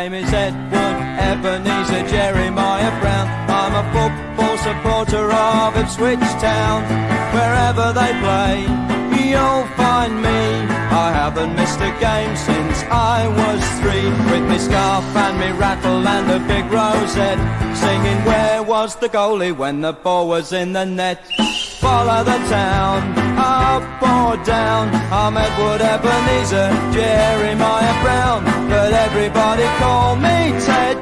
name is Edward Ebenezer Jeremiah Brown. I'm a football supporter of Ipswich Town. Wherever they play, you'll find me. I haven't missed a game since I was 3. With me scarf and me rattle and a big rosette, singing where was the goalie when the ball was in the net. Follow the town, up or down. I'm Edward Ebenezer Jeremiah Brown, but everybody call me Ted.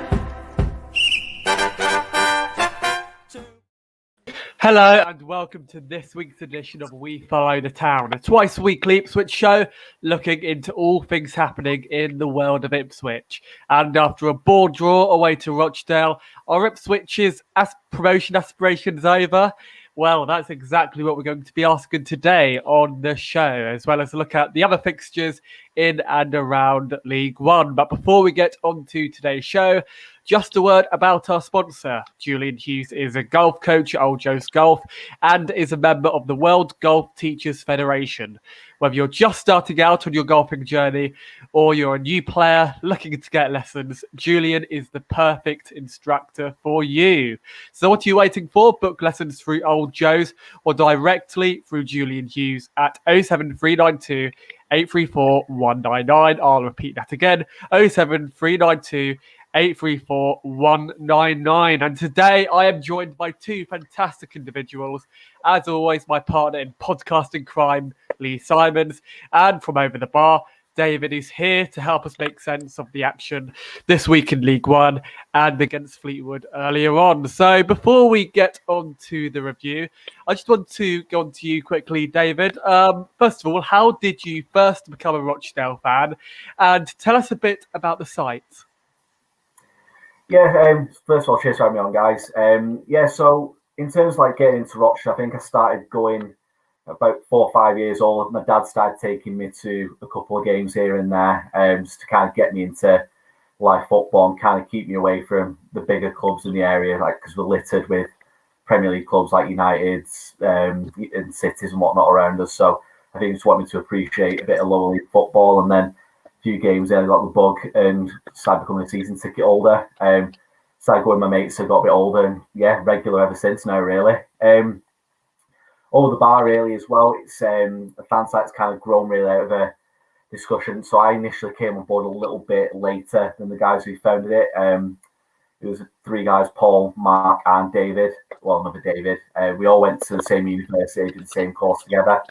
Hello and welcome to this week's edition of We Follow the Town, a twice weekly Ipswich show looking into all things happening in the world of Ipswich. And after a board draw away to Rochdale, are Ipswich's promotion aspirations over? Well, that's exactly what we're going to be asking today on the show, as well as look at the other fixtures in and around League One. But before we get on to today's show, just a word about our sponsor. Julian Hughes is a golf coach at Old Joe's Golf and is a member of the World Golf Teachers Federation. Whether you're just starting out on your golfing journey or you're a new player looking to get lessons, Julian is the perfect instructor for you. So what are you waiting for? Book lessons through Old Joe's or directly through Julian Hughes at 07392 834 199. I'll repeat that again, 07392 834 199. And today I am joined by two fantastic individuals. As always, my partner in podcasting crime, Leigh Simons, and from over the bar, David is here to help us make sense of the action this week in League One and against Fleetwood earlier on. So before we get on to the review, I just want to go on to you quickly, David. First of all, how did you first become a Rochdale fan? And tell us a bit about the site. Yeah, first of all, cheers for having me on, guys. So in terms of like getting into Rochdale, I think I started going about 4 or 5 years old. My dad started taking me to a couple of games here and there, just to kind of get me into live football and kind of keep me away from the bigger clubs in the area, like because we're littered with Premier League clubs like United's and Cities and whatnot around us. So I think he just wanted me to appreciate a bit of lower league football, and then few games in, I got the bug and started becoming a season ticket holder. Started going with my mates, so I got a bit older, and regular ever since now, really. Over the bar, really, as well. It's the fan site's kind of grown really out of a discussion. So I initially came on board a little bit later than the guys who founded it. It was 3 guys, Paul, Mark, and David. Well, another David. We all went to the same university, did the same course together,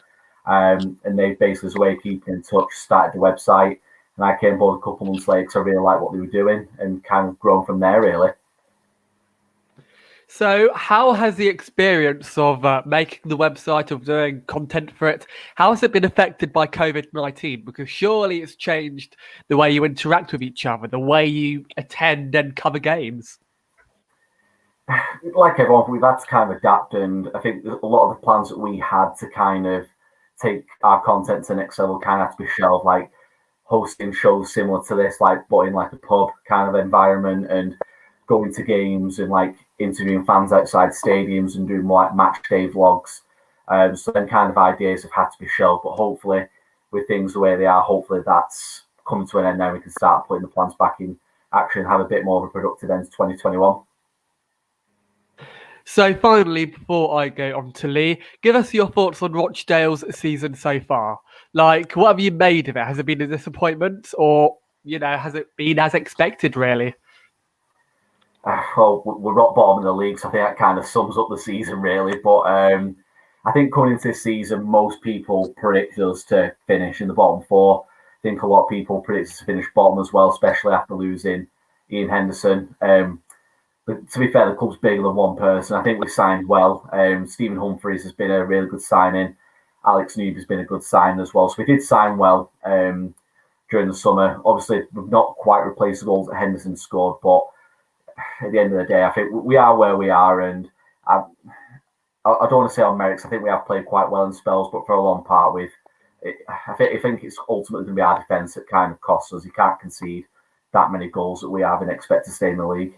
and they basically, as a way of keeping in touch, started the website. And I came aboard a couple months later because I really liked what they were doing and kind of grown from there, really. So how has the experience of making the website, of doing content for it, how has it been affected by COVID-19? Because surely it's changed the way you interact with each other, the way you attend and cover games. Like everyone, we've had to kind of adapt, and I think a lot of the plans that we had to kind of take our content to the next level kind of had to be shelved, like hosting shows similar to this, like but in like a pub kind of environment, and going to games and like interviewing fans outside stadiums and doing more like match day vlogs. So then kind of ideas have had to be shelved, but hopefully with things the way they are, hopefully that's coming to an end now. We can start putting the plans back in action and have a bit more of a productive end to 2021. So finally, before I go on to Leigh, give us your thoughts on Rochdale's season so far. Like, what have you made of it? Has it been a disappointment, or, has it been as expected, really? Well, we're rock bottom in the league, so I think that kind of sums up the season, really. But I think coming into this season, most people predict us to finish in the bottom 4. I think a lot of people predict us to finish bottom as well, especially after losing Ian Henderson. But to be fair, the club's bigger than one person. I think we signed well. Stephen Humphreys has been a really good signing. Alex Noob has been a good sign as well. So we did sign well during the summer. Obviously, we've not quite replaced the goals that Henderson scored, but at the end of the day, I think we are where we are. And I don't want to say on merits. I think we have played quite well in spells, but for a long part, I think it's ultimately going to be our defence that kind of costs us. You can't concede that many goals that we have and expect to stay in the league.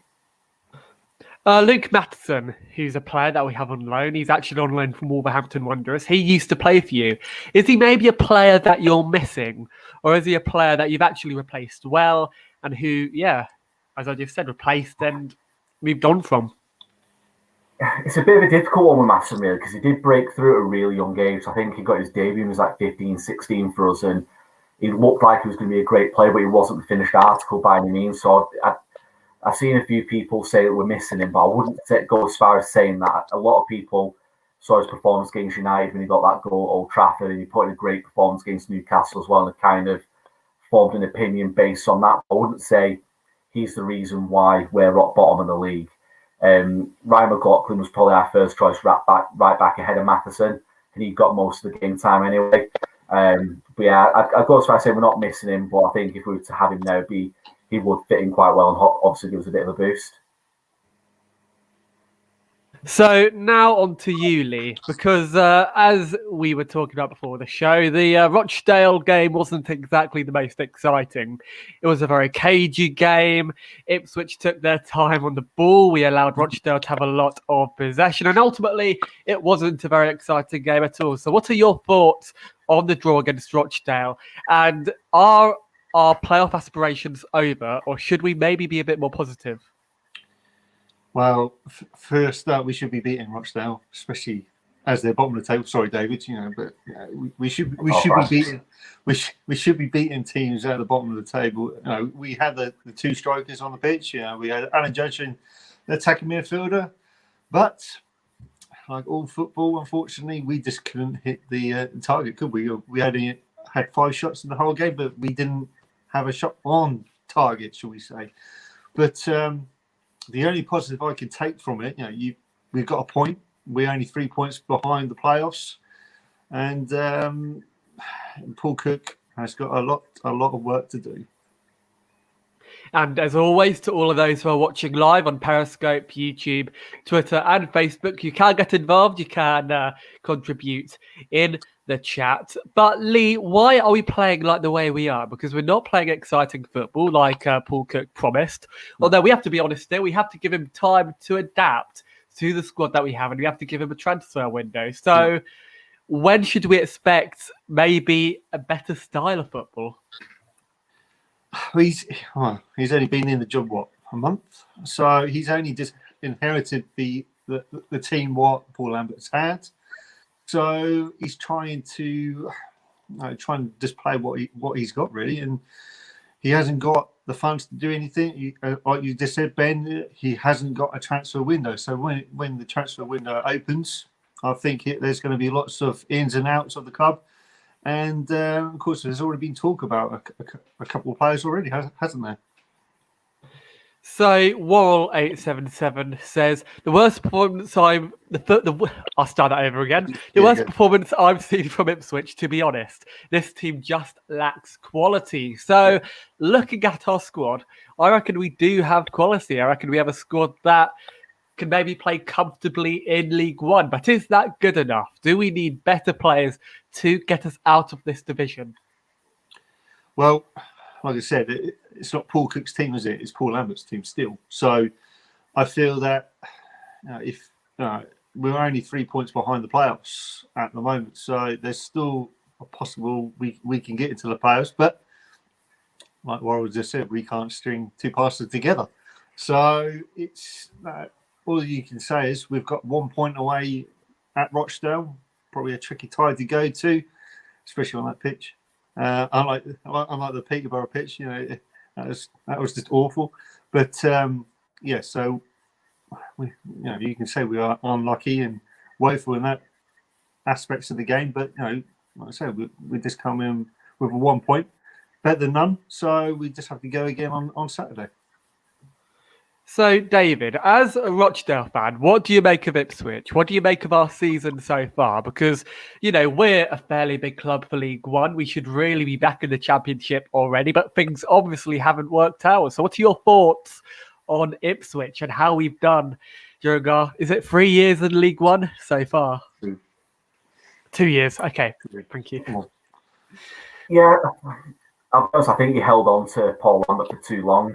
Luke Matheson, who's a player that we have on loan, he's actually on loan from Wolverhampton Wanderers. He used to play for you. Is he maybe a player that you're missing? Or is he a player that you've actually replaced well and who, as I just said, replaced and moved on from? It's a bit of a difficult one with Mason, really, because he did break through at a really young age. I think he got his debut when he was like 15, 16 for us, and he looked like he was going to be a great player, but he wasn't the finished article by any means. So I've seen a few people say that we're missing him, but I wouldn't go as far as saying that. A lot of people saw his performance against United when he got that goal at Old Trafford, and he put in a great performance against Newcastle as well, and kind of formed an opinion based on that. I wouldn't say he's the reason why we're rock bottom of the league. Ryan McLaughlin was probably our first choice right back ahead of Matheson, and he got most of the game time anyway. But yeah, I'd go as far as saying we're not missing him, but I think if we were to have him now, he would fit in quite well and obviously give us a bit of a boost. So now on to you, Leigh, because as we were talking about before the show, the Rochdale game wasn't exactly the most exciting. It was a very cagey game. Ipswich took their time on the ball. We allowed Rochdale to have a lot of possession, and ultimately it wasn't a very exciting game at all. So what are your thoughts on the draw against Rochdale? And are our playoff aspirations over, or should we maybe be a bit more positive? Well, for a start, we should be beating Rochdale, especially as they're bottom of the table. Sorry, David, but we should be beating teams at the bottom of the table. We had the two strikers on the pitch. We had Alan Judge and the attacking midfielder, but like all football, unfortunately, we just couldn't hit the target, could we? We had 5 shots in the whole game, but we didn't have a shot on target, shall we say? But the only positive I can take from it, we've got a point. We're only 3 points behind the playoffs, and Paul Cook has got a lot of work to do. And as always, to all of those who are watching live on Periscope, YouTube, Twitter, and Facebook, you can get involved. You can contribute in the chat. But Leigh, why are we playing like the way we are? Because we're not playing exciting football like Paul Cook promised. Although we have to be honest there, we have to give him time to adapt to the squad that we have, and we have to give him a transfer window. So when should we expect maybe a better style of football? He's only been in the job, a month? So he's only just inherited the team what Paul Lambert's had. So he's trying to display what he's got, really, and he hasn't got the funds to do anything. Like you just said, Ben, he hasn't got a transfer window. So when the transfer window opens, I think there's going to be lots of ins and outs of the club. And, of course, there's already been talk about a couple of players already, hasn't there? So, Worrell877 says, the worst performance I'll start that over again. The worst performance I've seen from Ipswich, to be honest. This team just lacks quality. So, looking at our squad, I reckon we do have quality. I reckon we have a squad that can maybe play comfortably in League One. But is that good enough? Do we need better players to get us out of this division? Well, like I said, it's not Paul Cook's team, is it? It's Paul Lambert's team still. So I feel that if we're only 3 points behind the playoffs at the moment, so there's still a possible we can get into the playoffs. But like Worrell just said, we can't string 2 passes together. So it's all you can say is we've got 1 point away at Rochdale. Probably a tricky tie to go to, especially on that pitch. Unlike the Peterborough pitch, that was just awful. But so you can say we are unlucky and woeful in that aspects of the game. But like I said, we just come in with a 1 point, better than none. So we just have to go again on Saturday. So, David, as a Rochdale fan, what do you make of Ipswich? What do you make of our season so far? Because, we're a fairly big club for League One. We should really be back in the Championship already, but things obviously haven't worked out. So what are your thoughts on Ipswich and how we've done during is it 3 years in League One so far? 2 years. Okay, thank you. Yeah, I think he held on to Paul Lambert for too long.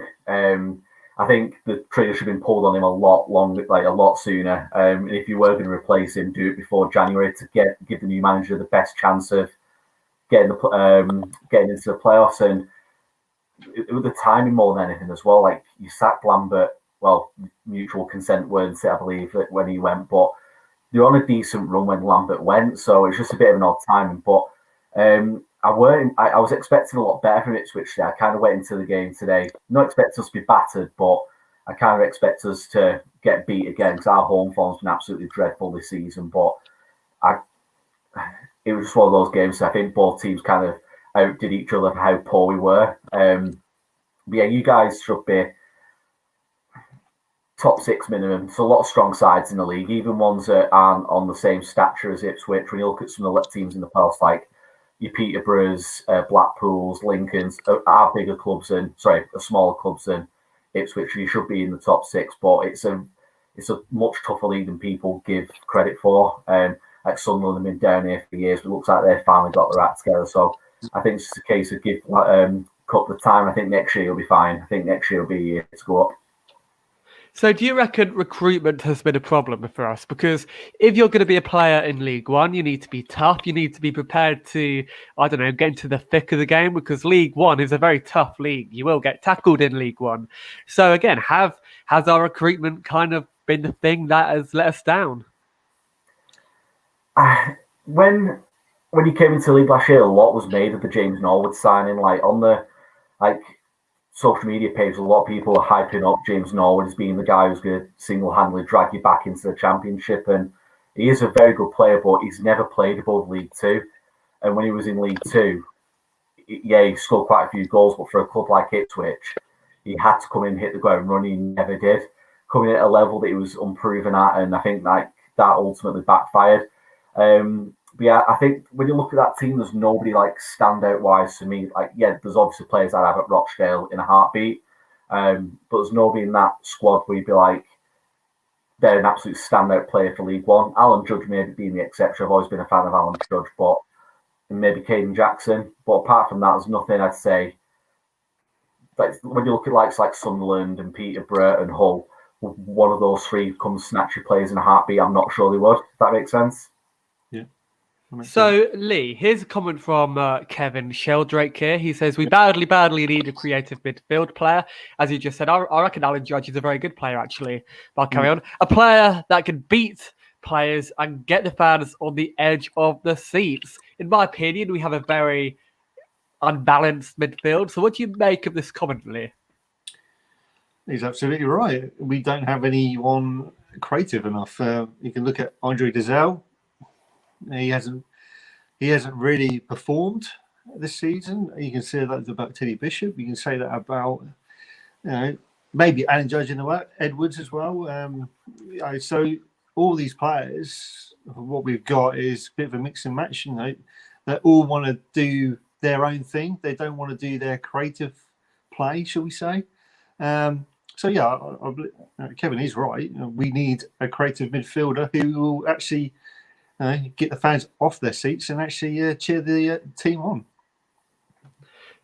I think the trigger should have been pulled on him a lot sooner. And if you were going to replace him, do it before January to give the new manager the best chance of getting into the playoffs. And it was the timing more than anything as well. Like, you sacked Lambert, well, mutual consent weren't it, I believe, when he went, but they're on a decent run when Lambert went, so it's just a bit of an odd timing. But I was expecting a lot better from Ipswich today. I kind of went into the game today, not expecting us to be battered, but I kind of expect us to get beat again, because our home form's been absolutely dreadful this season. But it was just one of those games. I think both teams kind of outdid each other for how poor we were. But yeah, you guys should be top 6 minimum. There's a lot of strong sides in the league, even ones that aren't on the same stature as Ipswich. When you look at some of the teams in the past, like your Peterboroughs, Blackpools, Lincolns, are bigger clubs are smaller clubs than Ipswich. You should be in the top 6, but it's a much tougher league than people give credit for. Like Sunderland have been down here for years, but it looks like they've finally got their act together. So I think it's just a case of give Cup the time. I think next year you'll be fine. I think next year will be a year to go up. So do you reckon recruitment has been a problem for us? Because if you're going to be a player in League One, you need to be tough. You need to be prepared to, get into the thick of the game, because League One is a very tough league. You will get tackled in League One. So again, has our recruitment kind of been the thing that has let us down? When you came into the league last year, a lot was made of the James Norwood signing. Like, on the social media page, a lot of people are hyping up James Norwood as being the guy who's going to single-handedly drag you back into the Championship. And he is a very good player, but he's never played above League Two. And when he was in League Two, he scored quite a few goals, but for a club like Ipswich, he had to come in and hit the ground running. He never did. Coming at a level that he was unproven at, and I think that ultimately backfired. But yeah, I think when you look at that team, there's nobody standout wise to me. There's obviously players I'd have at Rochdale in a heartbeat, but there's nobody in that squad where you'd be like, they're an absolute standout player for League One. Alan Judge maybe being the exception. I've always been a fan of Alan Judge, but maybe Caden Jackson. But apart from that, there's nothing I'd say. When you look at like Sunderland and Peterborough and Hull, one of those three comes snatch your players in a heartbeat. I'm not sure they would. If that makes sense. So, Leigh, here's a comment from Kevin Sheldrake here. He says, we badly need a creative midfield player. As you just said, I reckon Alan Judge is a very good player, actually. But I'll carry on. A player that can beat players and get the fans on the edge of the seats. In my opinion, we have a very unbalanced midfield. So what do you make of this comment, Leigh? He's absolutely right. We don't have anyone creative enough. You can look at Andre Dizelle. He hasn't really performed this season. You can say that about Teddy Bishop. You can say that about maybe Alan Judge and Edwards as well. So all these players, what we've got is a bit of a mix and match. They all want to do their own thing. They don't want to do their creative play, shall we say? So yeah, Kevin is right. We need a creative midfielder who will actually get the fans off their seats and actually cheer the team on.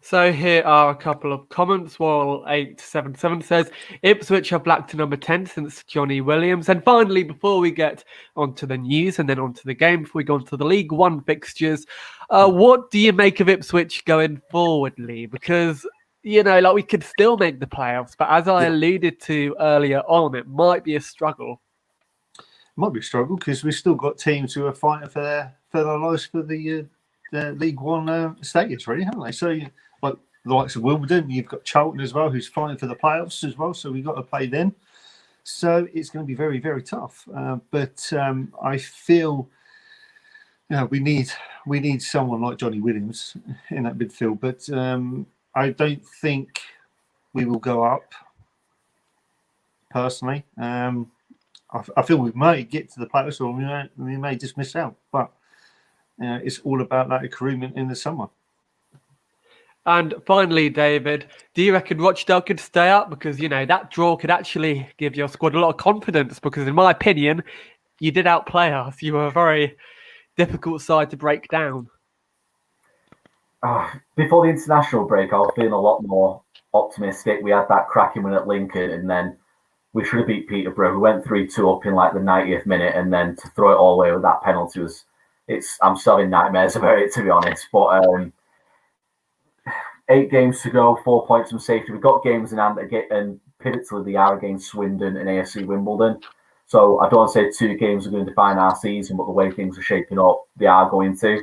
So here are a couple of comments. While 877 says, Ipswich have lacked a number 10 since Johnny Williams. And finally, before we get onto the news and then onto the game, before we go onto the League One fixtures, what do you make of Ipswich going forward, Leigh? Because, we could still make the playoffs, but as I alluded to earlier on, it might be a struggle. Might be a struggle because we've still got teams who are fighting for their lives for the League One status, really, haven't they? So, like the likes of Wimbledon, you've got Charlton as well, who's fighting for the playoffs as well. So we've got to play them. So it's going to be very, very tough. But I feel, we need someone like Johnny Williams in that midfield. But I don't think we will go up. Personally. I feel we might get to the playoffs, or we may just miss out. But it's all about that recruitment in the summer. And finally, David, do you reckon Rochdale could stay up? Because, that draw could actually give your squad a lot of confidence. Because in my opinion, you did outplay us. You were a very difficult side to break down. Before the international break, I was feeling a lot more optimistic. We had that cracking win at Lincoln, and then we should have beat Peterborough. We went 3-2 up in the 90th minute, and then to throw it all away with that penalty I'm still having nightmares about it, to be honest. But 8 games to go, 4 points from safety. We've got games in hand and pivotally they are against Swindon and AFC Wimbledon. So I don't want to say 2 games are going to define our season, but the way things are shaping up, they are going to.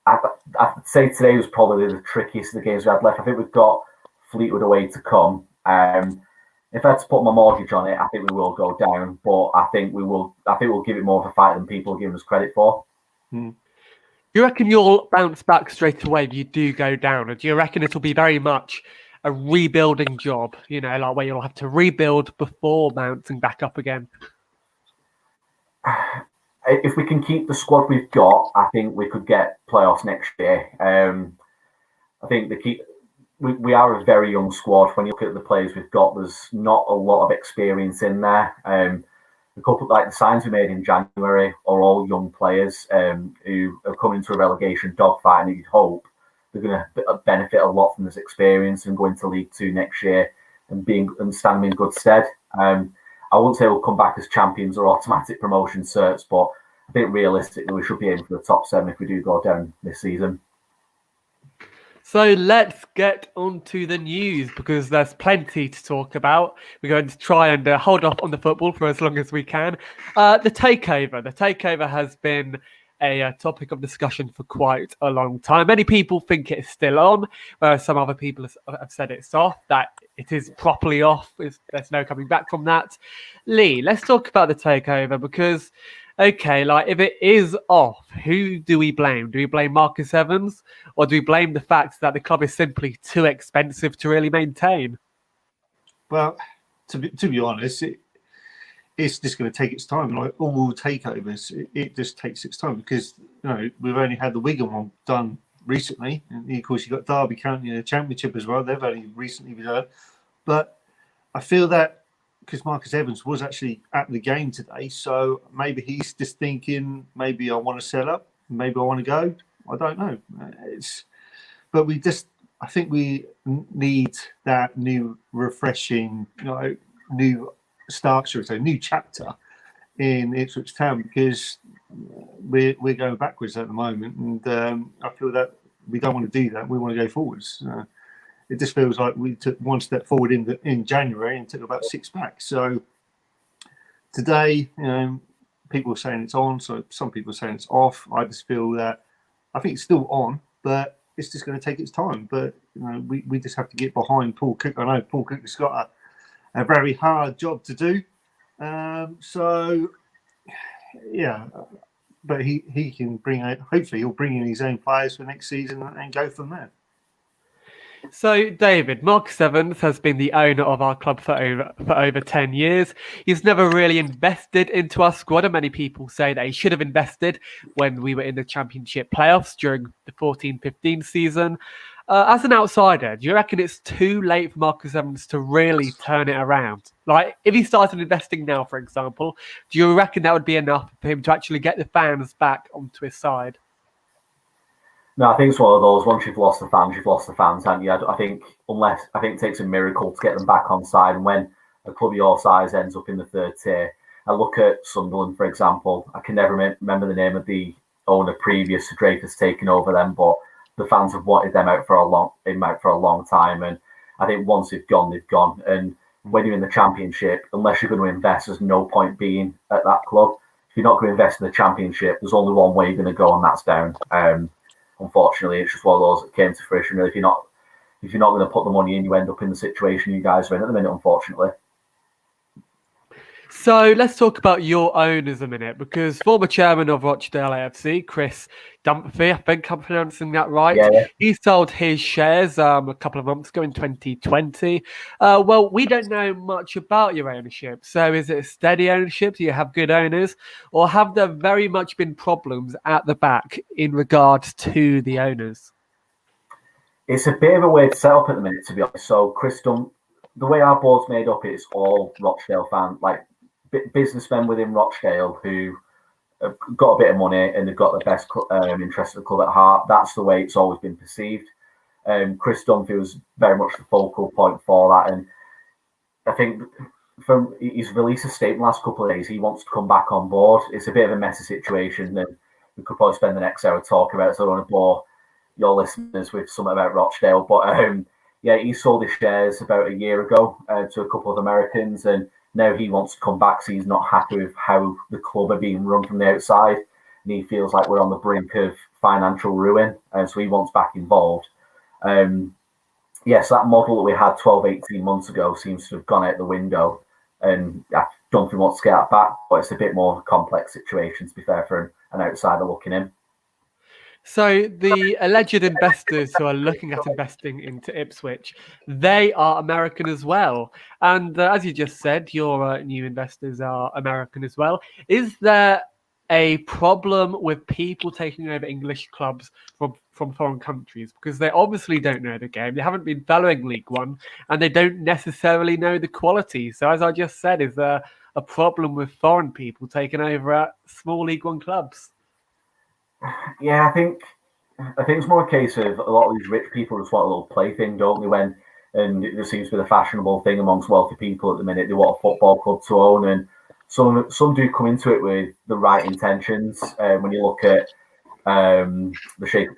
I'd say today was probably the trickiest of the games we had left. I think we've got Fleetwood away to come. If I had to put my mortgage on it, I think we will go down, but I think we'll give it more of a fight than people are giving us credit for. Do you reckon you'll bounce back straight away if you do go down? Or do you reckon it'll be very much a rebuilding job, like where you'll have to rebuild before bouncing back up again? If we can keep the squad we've got, I think we could get playoffs next year. I think we are a very young squad. When you look at the players we've got, there's not a lot of experience in there. A couple like the signs we made in January are all young players who are coming to a relegation dogfight, and you'd hope they're going to benefit a lot from this experience and go into League Two next year and stand in good stead. I wouldn't say we'll come back as champions or automatic promotion certs, but I think realistically we should be aiming for the top 7 if we do go down this season. So let's get on to the news, because there's plenty to talk about. We're going to try and hold off on the football for as long as we can. The takeover. The takeover has been a topic of discussion for quite a long time. Many people think it's still on, whereas some other people have said it's off, that it is properly off. There's no coming back from that. Leigh, let's talk about the takeover, because, okay, like if it is off, who do we blame? Do we blame Marcus Evans, or do we blame the fact that the club is simply too expensive to really maintain? Well, to be honest, it's just going to take its time. Like all takeovers, it just takes its time, because we've only had the Wigan one done recently, and of course you've got Derby County in the Championship as well. They've only recently been done, but I feel that because Marcus Evans was actually at the game today, so maybe he's just thinking, maybe I want to sell up, maybe I want to go. I don't know. But I think we need that new, refreshing, new start, should we say, new chapter in Ipswich Town, because we're going backwards at the moment, and I feel that we don't want to do that. We want to go forwards. It just feels like we took one step forward in January and took about 6 back. So today, people are saying it's on, so some people are saying it's off. I just feel that I think it's still on, but it's just going to take its time. But we just have to get behind Paul Cook. I know Paul Cook has got a very hard job to do. So yeah, but he can bring out. Hopefully, he'll bring in his own players for next season and go from there. So, David, Marcus Evans has been the owner of our club for over 10 years. He's never really invested into our squad, and many people say that he should have invested when we were in the Championship playoffs during the 14-15 season. As an outsider, do you reckon it's too late for Marcus Evans to really turn it around? Like, if he started investing now, for example, do you reckon that would be enough for him to actually get the fans back onto his side? No, I think it's one of those. Once you've lost the fans, haven't you? I think it takes a miracle to get them back on side. And when a club of your size ends up in the 3rd tier, I look at Sunderland, for example. I can never remember the name of the owner previous to Dreyfus taking over them, but the fans have wanted them out for a long time. And I think once they've gone, they've gone. And when you're in the Championship, unless you're going to invest, there's no point being at that club. If you're not going to invest in the Championship, there's only one way you're going to go, and that's down. Unfortunately, it's just one of those that came to fruition. Really, if you're not going to put the money in, you end up in the situation you guys are in at the minute, unfortunately. So let's talk about your owners a minute, because former chairman of Rochdale AFC, Chris Dunphy, I think I'm pronouncing that right. Yeah. He sold his shares a couple of months ago in 2020. Well, we don't know much about your ownership. So is it a steady ownership? Do you have good owners? Or have there very much been problems at the back in regards to the owners? It's a bit of a weird setup at the minute, to be honest. So the way our board's made up, it's all Rochdale fans, like businessmen within Rochdale who have got a bit of money and they've got the best interest of the club at heart. That's the way it's always been perceived. Chris Dunphy was very much the focal point for that, and I think he's released a statement last couple of days. He wants to come back on board. It's a bit of a messy situation, and we could probably spend the next hour talking about it, so I don't want to bore your listeners with something about Rochdale, but yeah, he sold his shares about a year ago to a couple of Americans, and now he wants to come back. So he's not happy with how the club are being run from the outside, and he feels like we're on the brink of financial ruin, and so he wants back involved. Yes, that model that we had 12, 18 months ago seems to have gone out the window, and I don't think we want to get that back, but it's a bit more complex situation, to be fair, for an outsider looking in. So the alleged investors who are looking at investing into Ipswich, they are American as well. And as you just said, your new investors are American as well. Is there a problem with people taking over English clubs from foreign countries? Because they obviously don't know the game. They haven't been following League One, and they don't necessarily know the quality. So as I just said, is there a problem with foreign people taking over at small League One clubs? Yeah, I think it's more a case of a lot of these rich people just want a little plaything, don't they? And it seems to be the fashionable thing amongst wealthy people at the minute. They want a football club to own, and some do come into it with the right intentions. When you look at the Sheikh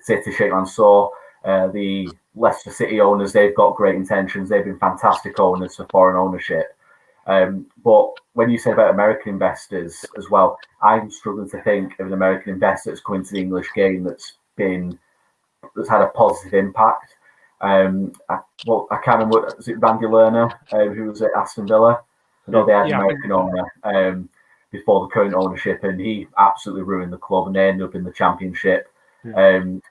Mansour, the Leicester City owners, they've got great intentions. They've been fantastic owners for foreign ownership. But when you say about American investors as well, I'm struggling to think of an American investor that's come into the English game that's had a positive impact. I can't remember, was it Randy Lerner, who was at Aston Villa? I know they had an American owner before the current ownership, and he absolutely ruined the club, and they ended up in the Championship.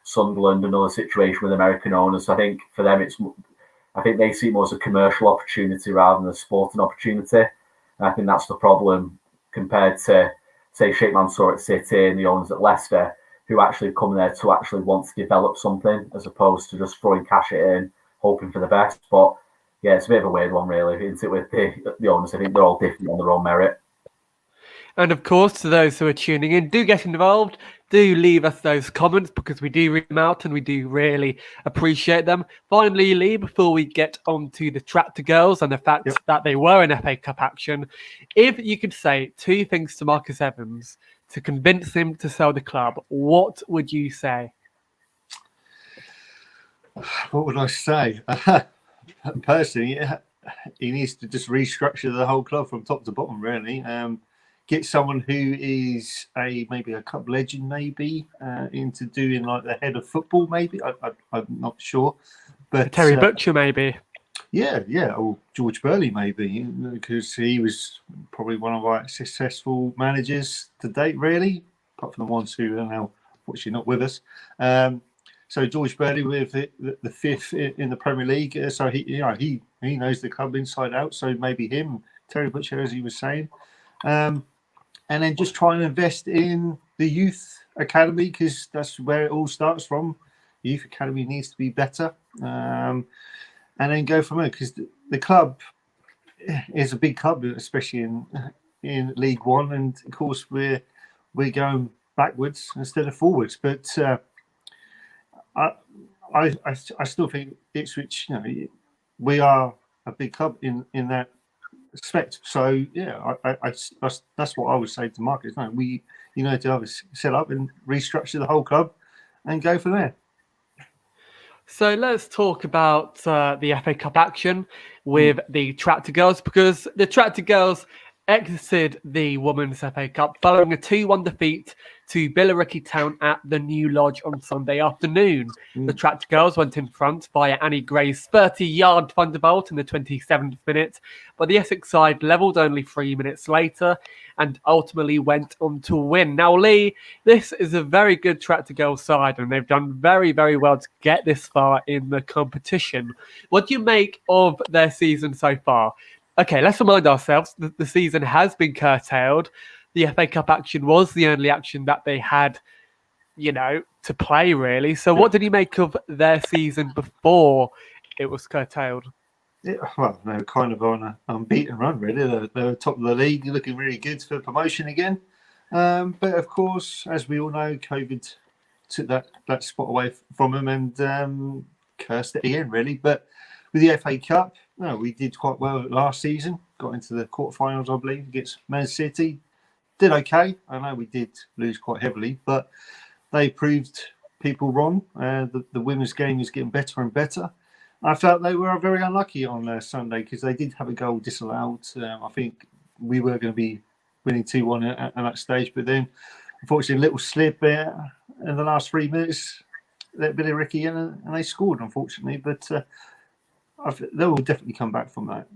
Sunderland, another situation with American owners. So I think for them, I think they see it more as a commercial opportunity rather than a sporting opportunity. And I think that's the problem compared to, say, Sheikh Mansour at City and the owners at Leicester, who actually come there to actually want to develop something as opposed to just throwing cash in, hoping for the best. But yeah, it's a bit of a weird one, really, isn't it, with the owners? I think they're all different on their own merit. And of course, to those who are tuning in, do get involved. Do leave us those comments because we do read them out and we do really appreciate them. Finally, Leigh, before we get on to the Tractor Girls and the fact that they were in FA Cup action, if you could say two things to Marcus Evans to convince him to sell the club, what would you say? What would I say? Personally, he needs to just restructure the whole club from top to bottom, really. Get someone who is maybe a club legend, maybe into doing like the head of football, maybe. I'm not sure, but Terry Butcher, maybe. Yeah, or George Burley, maybe, because he was probably one of our successful managers to date, really, apart from the ones who are now fortunately not with us. So George Burley with the fifth in the Premier League, so he knows the club inside out. So maybe him, Terry Butcher, as he was saying. And then just try and invest in the youth academy, because that's where it all starts from. The youth academy needs to be better, and then go from there, because the club is a big club, especially in League One, and of course we're going backwards instead of forwards. But I still think Ipswich, we are a big club in that respect. So yeah, that's what I would say to Marcus. No, we to have a set up and restructure the whole club and go from there. So let's talk about the FA Cup action with the Tractor Girls, because the Tractor Girls exited the Women's FA Cup following a 2-1 defeat to Billericay Town at the New Lodge on Sunday afternoon. The Tractor Girls went in front via Annie Gray's 30-yard thunderbolt in the 27th minute, but the Essex side levelled only 3 minutes later and ultimately went on to win. Now, Leigh, this is a very good Tractor Girls side, and they've done very, very well to get this far in the competition. What do you make of their season so far? Okay, let's remind ourselves that the season has been curtailed. The FA Cup action was the only action that they had, to play, really. So what did you make of their season before it was curtailed? Yeah, well, they were kind of on an unbeaten run, really. They were top of the league, looking really good for promotion again. But, of course, as we all know, COVID took that spot away from them and cursed it again, really. But with the FA Cup, we did quite well last season. Got into the quarterfinals, I believe, against Man City. Did okay. I know we did lose quite heavily, but they proved people wrong. The women's game is getting better and better. I felt they were very unlucky on Sunday because they did have a goal disallowed. I think we were going to be winning 2-1 at that stage, but then unfortunately a little slip there in the last 3 minutes let Billy Ricky in and they scored, unfortunately. But they will definitely come back from that.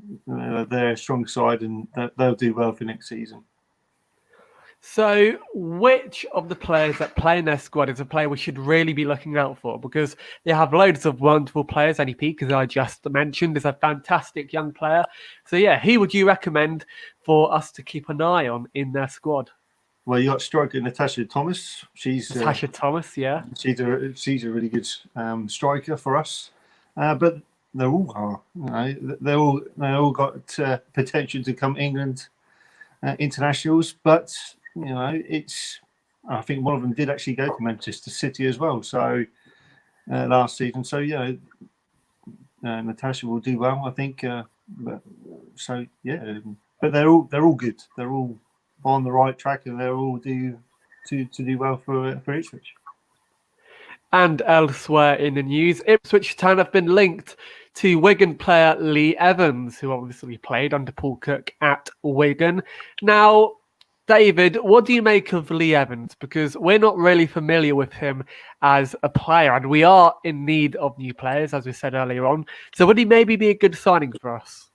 They're a strong side and they'll do well for next season. So, which of the players that play in their squad is a player we should really be looking out for? Because they have loads of wonderful players. NEP, as I just mentioned, is a fantastic young player. So, yeah, who would you recommend for us to keep an eye on in their squad? Well, you got striker Natasha Thomas. Natasha Thomas, yeah. She's a really good striker for us. But they all are. They all got potential to come England internationals, but I think one of them did actually go to Manchester City as well. So last season, so Natasha will do well, I think. But they're all good. They're all on the right track, and they're all do well for Ipswich. And elsewhere in the news, Ipswich Town have been linked to Wigan player Leigh Evans, who obviously played under Paul Cook at Wigan. Now, David, what do you make of Leigh Evans? Because we're not really familiar with him as a player, and we are in need of new players, as we said earlier on. So would he maybe be a good signing for us?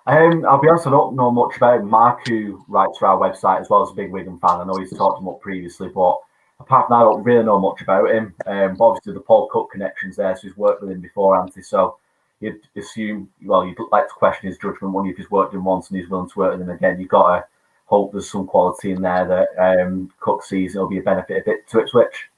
I'll be honest, I don't know much about him. Mark, who writes for our website as well, as a big Wigan fan. I know he's talked him up previously, but apart from that, I don't really know much about him. But obviously, the Paul Cook connection's there, so he's worked with him before, hasn't he? So you'd assume, well, you'd like to question his judgment when you've just worked with him once and he's willing to work with him again. You've got to hope there's some quality in there that Cook sees it'll be a benefit a bit to Ipswich.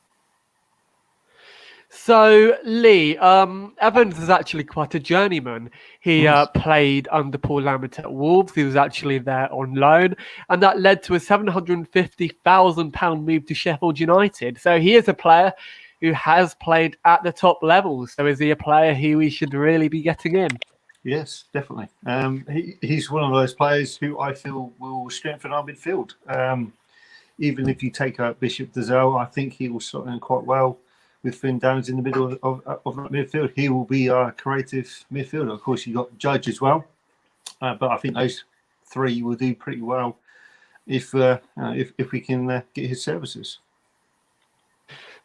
So, Leigh, Evans is actually quite a journeyman. He played under Paul Lambert at Wolves. He was actually there on loan, and that led to a £750,000 move to Sheffield United. So he is a player who has played at the top level. So is he a player who we should really be getting in? Yes, definitely. He's one of those players who I feel will strengthen our midfield. Even if you take out Bishop Dazelle, I think he will slot in quite well with Finn Downs in the middle of that midfield. He will be our creative midfielder. Of course, you got Judge as well, but I think those three will do pretty well if we can get his services.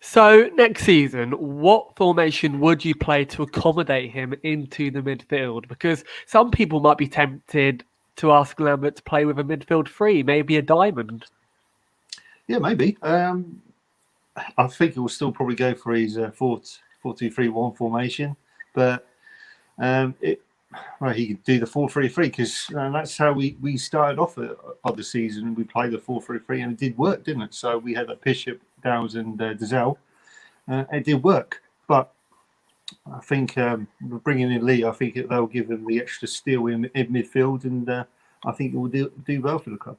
So next season, what formation would you play to accommodate him into the midfield? Because some people might be tempted to ask Lambert to play with a midfield three, maybe a diamond. Yeah, maybe. I think he will still probably go for his 4-2-3-1 formation, but he could do the 4-3-3 because that's how we started off of the season. We played the 4-3-3 and it did work, didn't it? So we had that Bishop, Downs and Dazelle. It did work, but I think bringing in Leigh, I think they'll give him the extra steel in midfield, and I think it will do well for the club.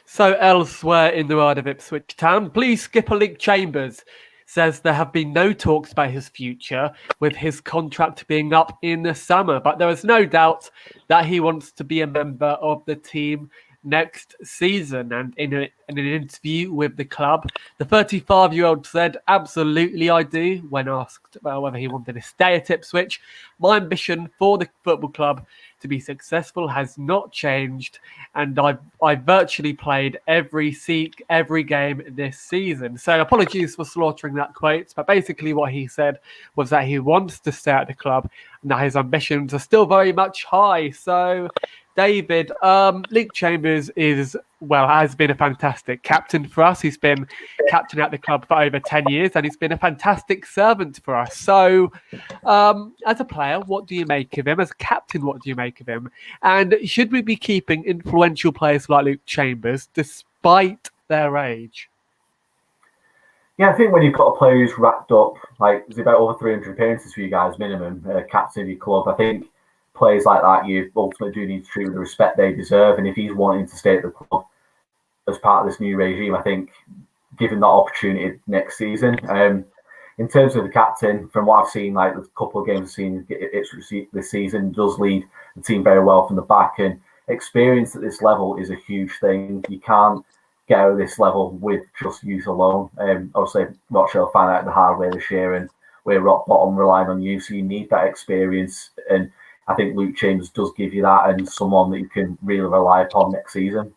So elsewhere in the world of Ipswich Town, Blue skipper Leigh Chambers says there have been no talks about his future, with his contract being up in the summer. But there is no doubt that he wants to be a member of the team next season. And in an interview with the club, the 35-year-old said, "Absolutely I do," when asked about whether he wanted to stay at Ipswich. "My ambition for the football club to be successful has not changed, and I virtually played every game this season." So apologies for slaughtering that quote, but basically what he said was that he wants to stay at the club and that his ambitions are still very much high. So David, Leigh Chambers has been a fantastic captain for us. He's been captain at the club for over 10 years, and he's been a fantastic servant for us. So, as a player, what do you make of him? As a captain, what do you make of him? And should we be keeping influential players like Leigh Chambers despite their age? Yeah, I think when you've got a player who's racked up, there's about over 300 appearances for you guys minimum, captain of your club, I think players like that, you ultimately do need to treat with the respect they deserve. And if he's wanting to stay at the club as part of this new regime, I think give him that opportunity next season. In terms of the captain, from what I've seen, the couple of games I've seen this season, does lead the team very well from the back. And experience at this level is a huge thing. You can't get out of this level with just youth alone. Obviously, Rochdale found out the hard way this year, and we're rock bottom relying on you, so you need that experience. And I think Luke Chambers does give you that, and someone that you can really rely upon next season.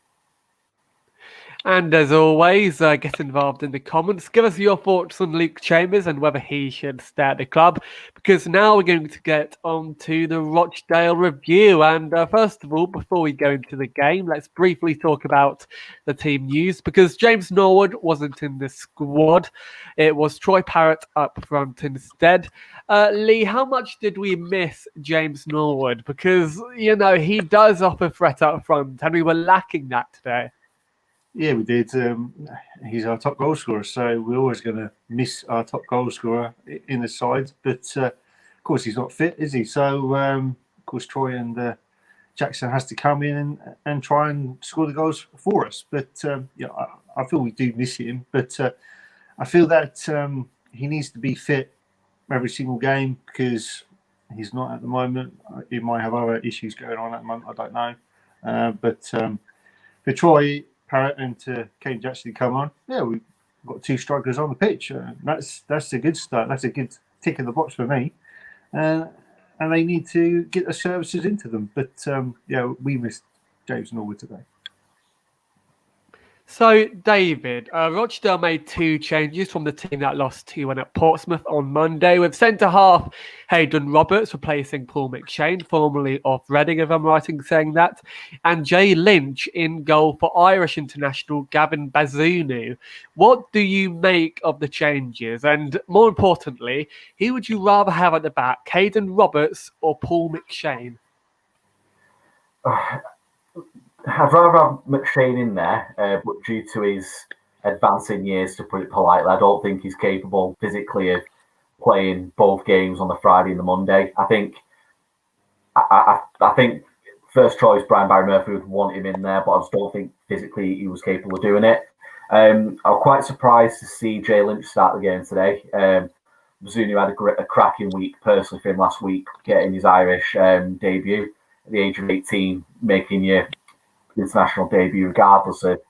And as always, get involved in the comments. Give us your thoughts on Luke Chambers and whether he should stay at the club. Because now we're going to get on to the Rochdale review. And first of all, before we go into the game, let's briefly talk about the team news. Because James Norwood wasn't in the squad. It was Troy Parrott up front instead. Leigh, how much did we miss James Norwood? Because, he does offer threat up front, and we were lacking that today. Yeah, we did. He's our top goal scorer, so we're always going to miss our top goal scorer in the side. But of course, he's not fit, is he? So of course, Troy and Jackson has to come in and try and score the goals for us. But I feel we do miss him. But I feel that he needs to be fit every single game because he's not at the moment. He might have other issues going on at the moment. I don't know. But for Troy Parrott and to Kane Jackson come on, we've got two strikers on the pitch. That's a good start. That's a good tick in the box for me. And they need to get the services into them. But we missed James Norwood today. So, David, Rochdale made two changes from the team that lost 2-1 at Portsmouth on Monday, with centre-half Hayden Roberts replacing Paul McShane, formerly of Reading, if I'm right in saying that, and Jay Lynch in goal for Irish international Gavin Bazunu. What do you make of the changes? And more importantly, who would you rather have at the back, Hayden Roberts or Paul McShane? I'd rather have McShane in there, but due to his advancing years, to put it politely, I don't think he's capable physically of playing both games on the Friday and the Monday. I think first choice Brian Barry Murphy would want him in there, but I just don't think physically he was capable of doing it. I was quite surprised to see Jay Lynch start the game today. Bazunu had a cracking week personally for him last week, getting his Irish debut at the age of 18, making your international debut, regardless of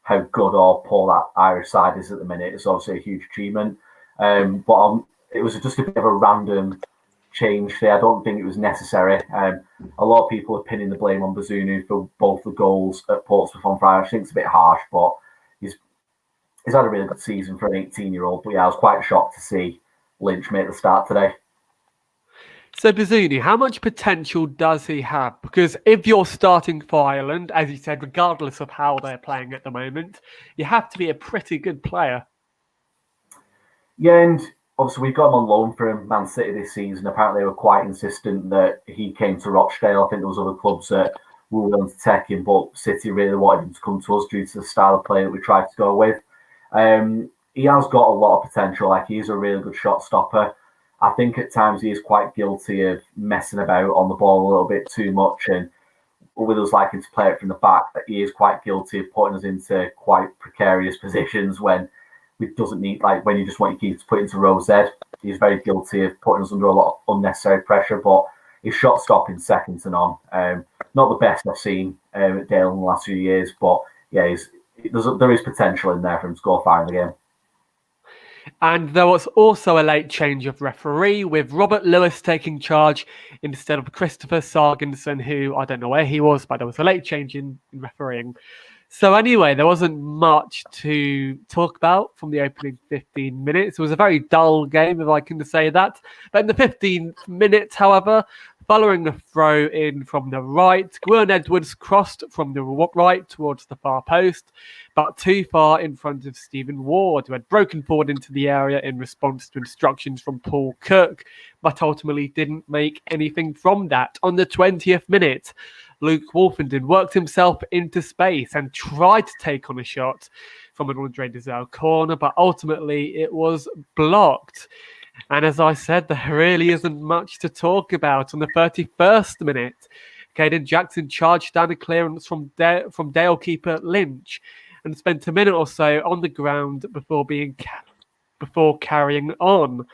how good or poor that Irish side is at the minute. It's obviously a huge achievement. But it was just a bit of a random change there. I don't think it was necessary. A lot of people are pinning the blame on Bazunu for both the goals at Portsmouth on Friday. I think it's a bit harsh, but he's had a really good season for an 18-year-old. But I was quite shocked to see Lynch make the start today. So, Bazunu, how much potential does he have? Because if you're starting for Ireland, as you said, regardless of how they're playing at the moment, you have to be a pretty good player. Yeah, and obviously we got him on loan from Man City this season. Apparently they were quite insistent that he came to Rochdale. I think there was other clubs that were willing to take him, but City really wanted him to come to us due to the style of play that we tried to go with. He has got a lot of potential. Like, he's a really good shot stopper. I think at times he is quite guilty of messing about on the ball a little bit too much, and with us liking to play it from the back, he is quite guilty of putting us into quite precarious positions when we doesn't need, like when you just want your keeper to put into row Z. He's very guilty of putting us under a lot of unnecessary pressure, but his shot stopping second to none. Not the best I've seen at Dale in the last few years, but yeah, there is potential in there for him to go far in the game. And there was also a late change of referee, with Robert Lewis taking charge instead of Christopher Sargensen, who I don't know where he was, but there was a late change in refereeing. So anyway, there wasn't much to talk about from the opening 15 minutes. It was a very dull game, if I can say that. But in the 15th minute, however, following a throw in from the right, Gwyn Edwards crossed from the right towards the far post, but too far in front of Stephen Ward, who had broken forward into the area in response to instructions from Paul Cook, but ultimately didn't make anything from that. On the 20th minute, Luke Wolfenden worked himself into space and tried to take on a shot from an Andre Dizelle corner, but ultimately it was blocked. And as I said, there really isn't much to talk about. On the 31st minute, Caden Jackson charged down a clearance from Dale keeper Lynch and spent a minute or so on the ground before carrying on.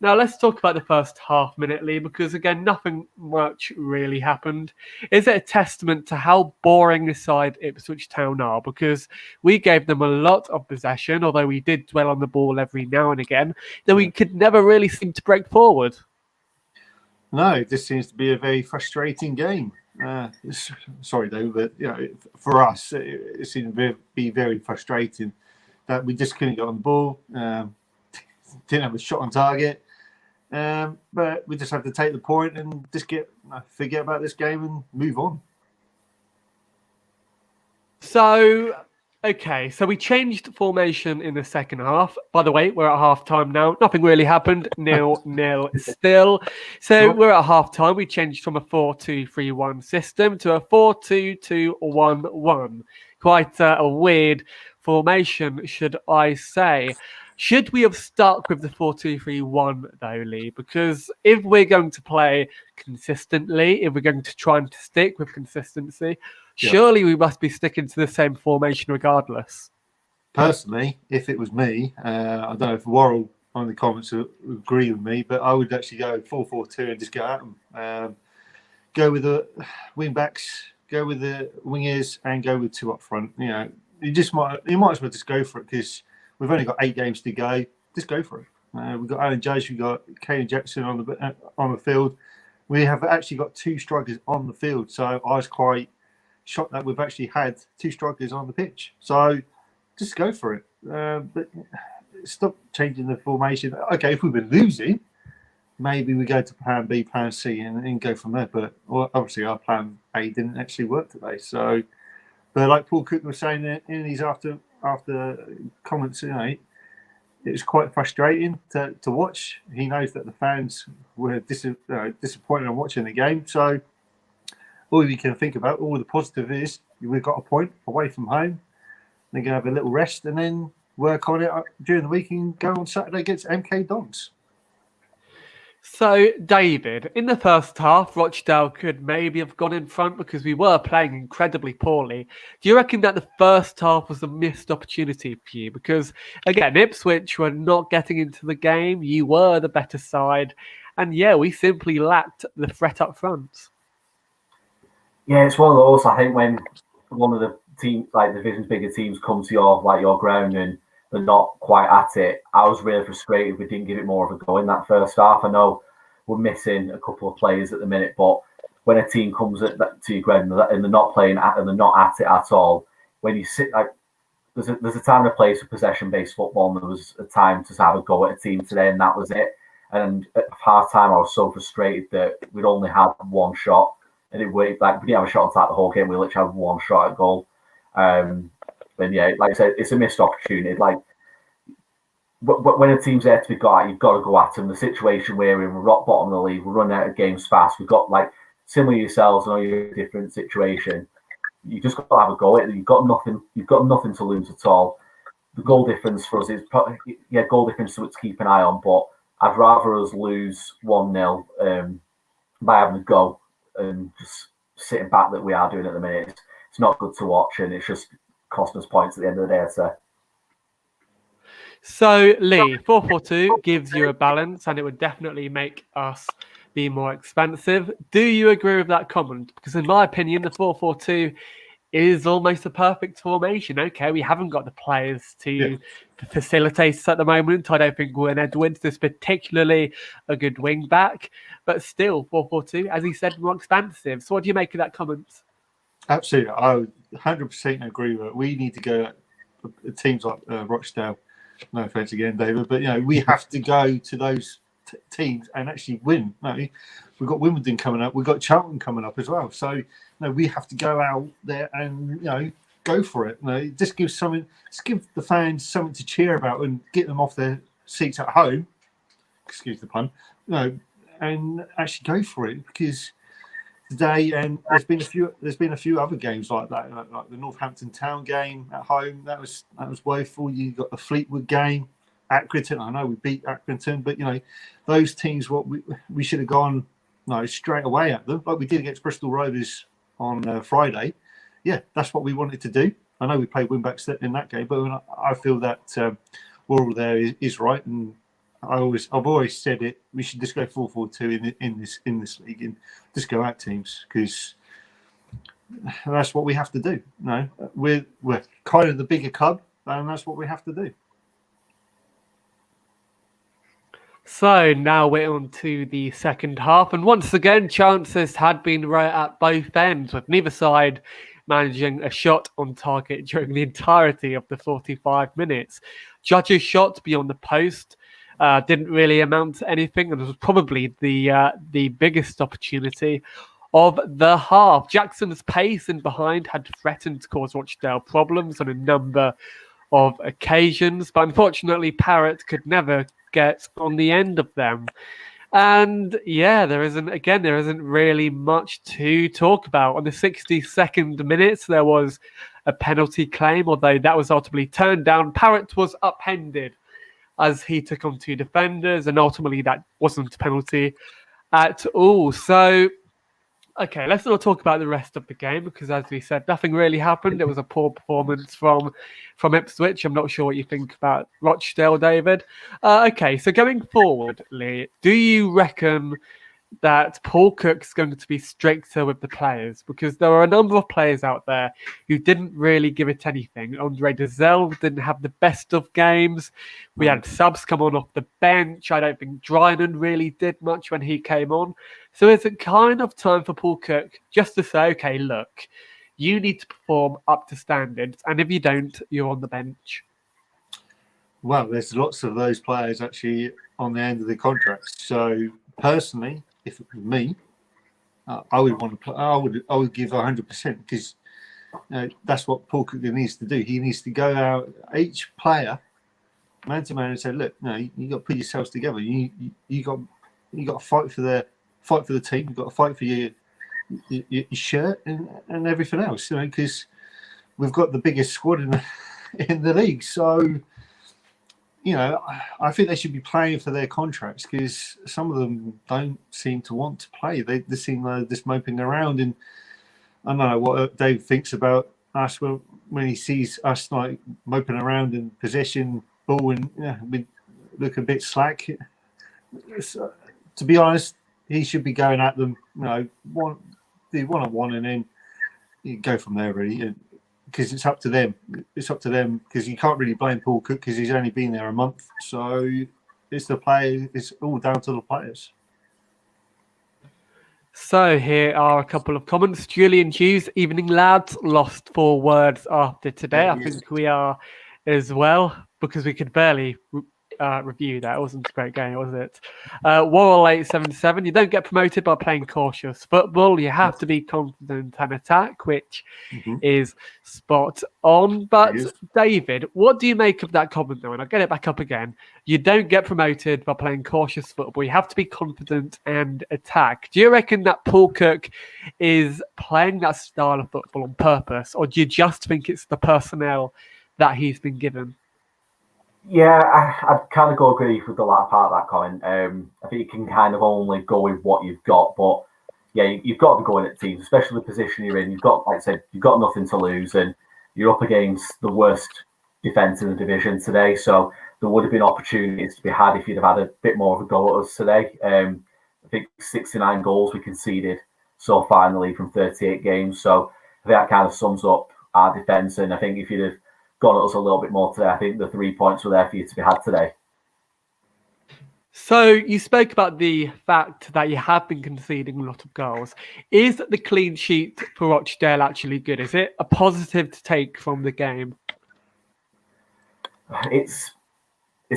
Now let's talk about the first half minute, Leigh, because again, nothing much really happened. Is it a testament to how boring this side Ipswich Town are? Because we gave them a lot of possession, although we did dwell on the ball every now and again, that we could never really seem to break forward. No, this seems to be a very frustrating game. Sorry, though, but for us, it seemed to be very frustrating that we just couldn't get on the ball. Didn't have a shot on target. But we just have to take the point and just forget about this game and move on. So we changed formation in the second half. By the way, we're at half time now. Nothing really happened. 0-0 still. So we're at half time. We changed from a 4-2-3-1 system to a 4-2-2-1-1. Quite a weird formation, should I say. Should we have stuck with the 4-2-3-1 though, Leigh? Because if we're going to play consistently, if we're going to try and stick with consistency, surely we must be sticking to the same formation regardless. Personally, if it was me, I don't know if Worrell on the comments would agree with me, but I would actually go 4-4-2 and just go at them. Go with the wing backs, go with the wingers, and go with two up front. You might as well just go for it because we've only got 8 games to go. Just go for it. We've got Alan Judge, we've got Kane Jackson on the field. We have actually got 2 strikers on the field. So I was quite shocked that we've actually had 2 strikers on the pitch. So just go for it. But stop changing the formation. Okay, if we've been losing, maybe we go to plan B, plan C, and go from there. But obviously our plan A didn't actually work today. So, but like Paul Cook was saying in his after comments, it was quite frustrating to watch. He knows that the fans were disappointed on watching the game. So all we can think about, all the positive is we've got a point away from home. They're going to have a little rest and then work on it during the week and go on Saturday against MK Dons. So, David, in the first half, Rochdale could maybe have gone in front because we were playing incredibly poorly. Do you reckon that the first half was a missed opportunity for you? Because, again, Ipswich were not getting into the game. You were the better side. And, we simply lacked the threat up front. Yeah, it's one of those, I think, when one of the teams, like division's bigger teams, come to your ground and they're not quite at it. I was really frustrated we didn't give it more of a go in that first half. I know we're missing a couple of players at the minute, but when a team comes to your ground and they're not playing at and they're not at it at all, when you sit there's a time and a place for possession-based football, and there was a time to have a go at a team today, and that was it. And at half time, I was so frustrated that we'd only had one shot, and we didn't have a shot on target the whole game. We literally had one shot at goal. And like I said, it's a missed opportunity. Like when a team's there to be got at, you've got to go at them. The situation we're in, we're rock bottom of the league. We're running out of games fast. We've got similar to yourselves, I know you're in a different situation. You just got to have a go at it. You've got nothing to lose at all. The goal difference for us is goal difference to keep an eye on. But I'd rather us lose 1-0 by having a go and just sitting back that we are doing at the minute. It's not good to watch, and it's just costing us points at the end of the day, I'd say. So, Leigh, 4-4-2 gives you a balance, and it would definitely make us be more expensive. Do you agree with that comment? Because in my opinion, the 4-4-2 is almost a perfect formation. Okay, we haven't got the players to facilitate us at the moment. I don't think Gwen Edwards is particularly a good wing back, but still 4-4-2, as he said, more expansive. So what do you make of that comment? Absolutely. I would 100% agree with it. We need to go at teams like Rochdale. No offense again, David, but we have to go to those teams and actually win. We've got Wimbledon coming up. We've got Charlton coming up as well. So we have to go out there and go for it. Just give the fans something to cheer about and get them off their seats at home. Excuse the pun. And actually go for it, because today, and there's been a few other games like that, like the Northampton Town game at home. That was woeful. You got the Fleetwood game, Accrington. I know we beat Accrington, but those teams, what we should have gone straight away at them, like we did against Bristol Rovers on Friday. Yeah, that's what we wanted to do. I know we played wing backs in that game, but I feel that Worrell there is right, and I've always said it. We should just go 4-4-2 in this league and just go out teams, because that's what we have to do. No, we're kind of the bigger club, and that's what we have to do. So now we're on to the second half, and once again, chances had been right at both ends, with neither side managing a shot on target during the entirety of the 45 minutes. Judge's shot beyond the post didn't really amount to anything, and it was probably the biggest opportunity of the half. Jackson's pace in behind had threatened to cause Rochdale problems on a number of occasions, but unfortunately Parrott could never get on the end of them. And yeah, there isn't really much to talk about. On the 62nd minute, there was a penalty claim, although that was ultimately turned down. Parrott was upended as he took on two defenders, and ultimately that wasn't a penalty at all. So, okay, let's not talk about the rest of the game, because as we said, nothing really happened. It was a poor performance from Ipswich. I'm not sure what you think about Rochdale, David. Okay, so going forward, Leigh, do you reckon that Paul Cook's going to be stricter with the players? Because there are a number of players out there who didn't really give it anything. Andre Dezelle didn't have the best of games. We had subs come on off the bench. I don't think Dryden really did much when he came on. So is it kind of time for Paul Cook just to say, okay, look, you need to perform up to standards, and if you don't, you're on the bench? Well, there's lots of those players actually on the end of the contracts. So personally, if it was me, I would want to play. I would give 100%, because that's what Paul Cook needs to do. He needs to go out each player, man to man, and say, "Look, no, you got to put yourselves together. You got to fight for the team. You got to fight for your shirt and everything else. Because we've got the biggest squad in the league. So." I think they should be playing for their contracts, because some of them don't seem to want to play. They seem like just moping around. And I don't know what Dave thinks about us when he sees us like moping around in possession ball, and we look a bit slack. So, to be honest, he should be going at them, one-on-one, and then you go from there, really. Because it's up to them. It's up to them, because you can't really blame Paul Cook, because he's only been there a month. So it's the players. It's all down to the players. So here are a couple of comments. Julian Hughes, evening lads, lost 4 words after today. I think we are as well, because we could barely review that. It wasn't a great game, was it? Warrell 877, you don't get promoted by playing cautious football. You have to be confident and attack, which is spot on. But David, what do you make of that comment though? And I'll get it back up again. You don't get promoted by playing cautious football. You have to be confident and attack. Do you reckon that Paul Cook is playing that style of football on purpose, or do you just think it's the personnel that he's been given? Yeah, I'd kind of go agree with the latter part of that comment. I think you can kind of only go with what you've got, but yeah, you've got to be going at teams, especially the position you're in. You've got, like I said, you've got nothing to lose, and you're up against the worst defence in the division today. So there would have been opportunities to be had if you'd have had a bit more of a go at us today. I think 69 goals we conceded so far in the league from 38 games. So I think that kind of sums up our defence. And I think if you'd have gone at us a little bit more today, I think the 3 points were there for you to be had today. So you spoke about the fact that you have been conceding a lot of goals. Is the clean sheet for Rochdale actually good? Is it a positive to take from the game? It's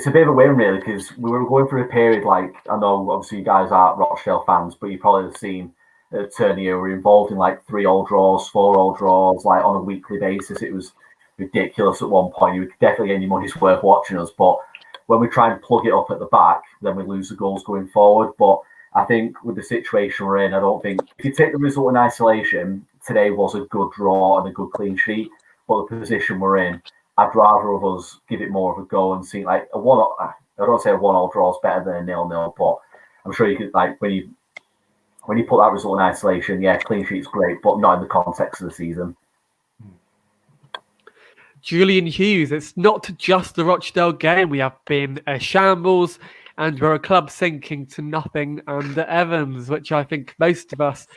a bit of a win, really, because we were going through a period, like, I know obviously you guys aren't Rochdale fans, but you probably have seen at the turn of the year, we were involved in like 3-all draws, 4-all draws, like on a weekly basis. It was ridiculous at one point. You would definitely get your money's worth watching us, but when we try and plug it up at the back, then we lose the goals going forward. But I think with the situation we're in, I don't think, if you take the result in isolation, today was a good draw and a good clean sheet. But the position we're in, I'd rather of us give it more of a go and see like a one. I don't say a 1-all draw is better than a 0-0, but I'm sure you could, like, when you put that result in isolation, yeah, clean sheet's great, but not in the context of the season. Julian Hughes, it's not just the Rochdale game. We have been a shambles and we're a club sinking to nothing under Evans, which I think most of us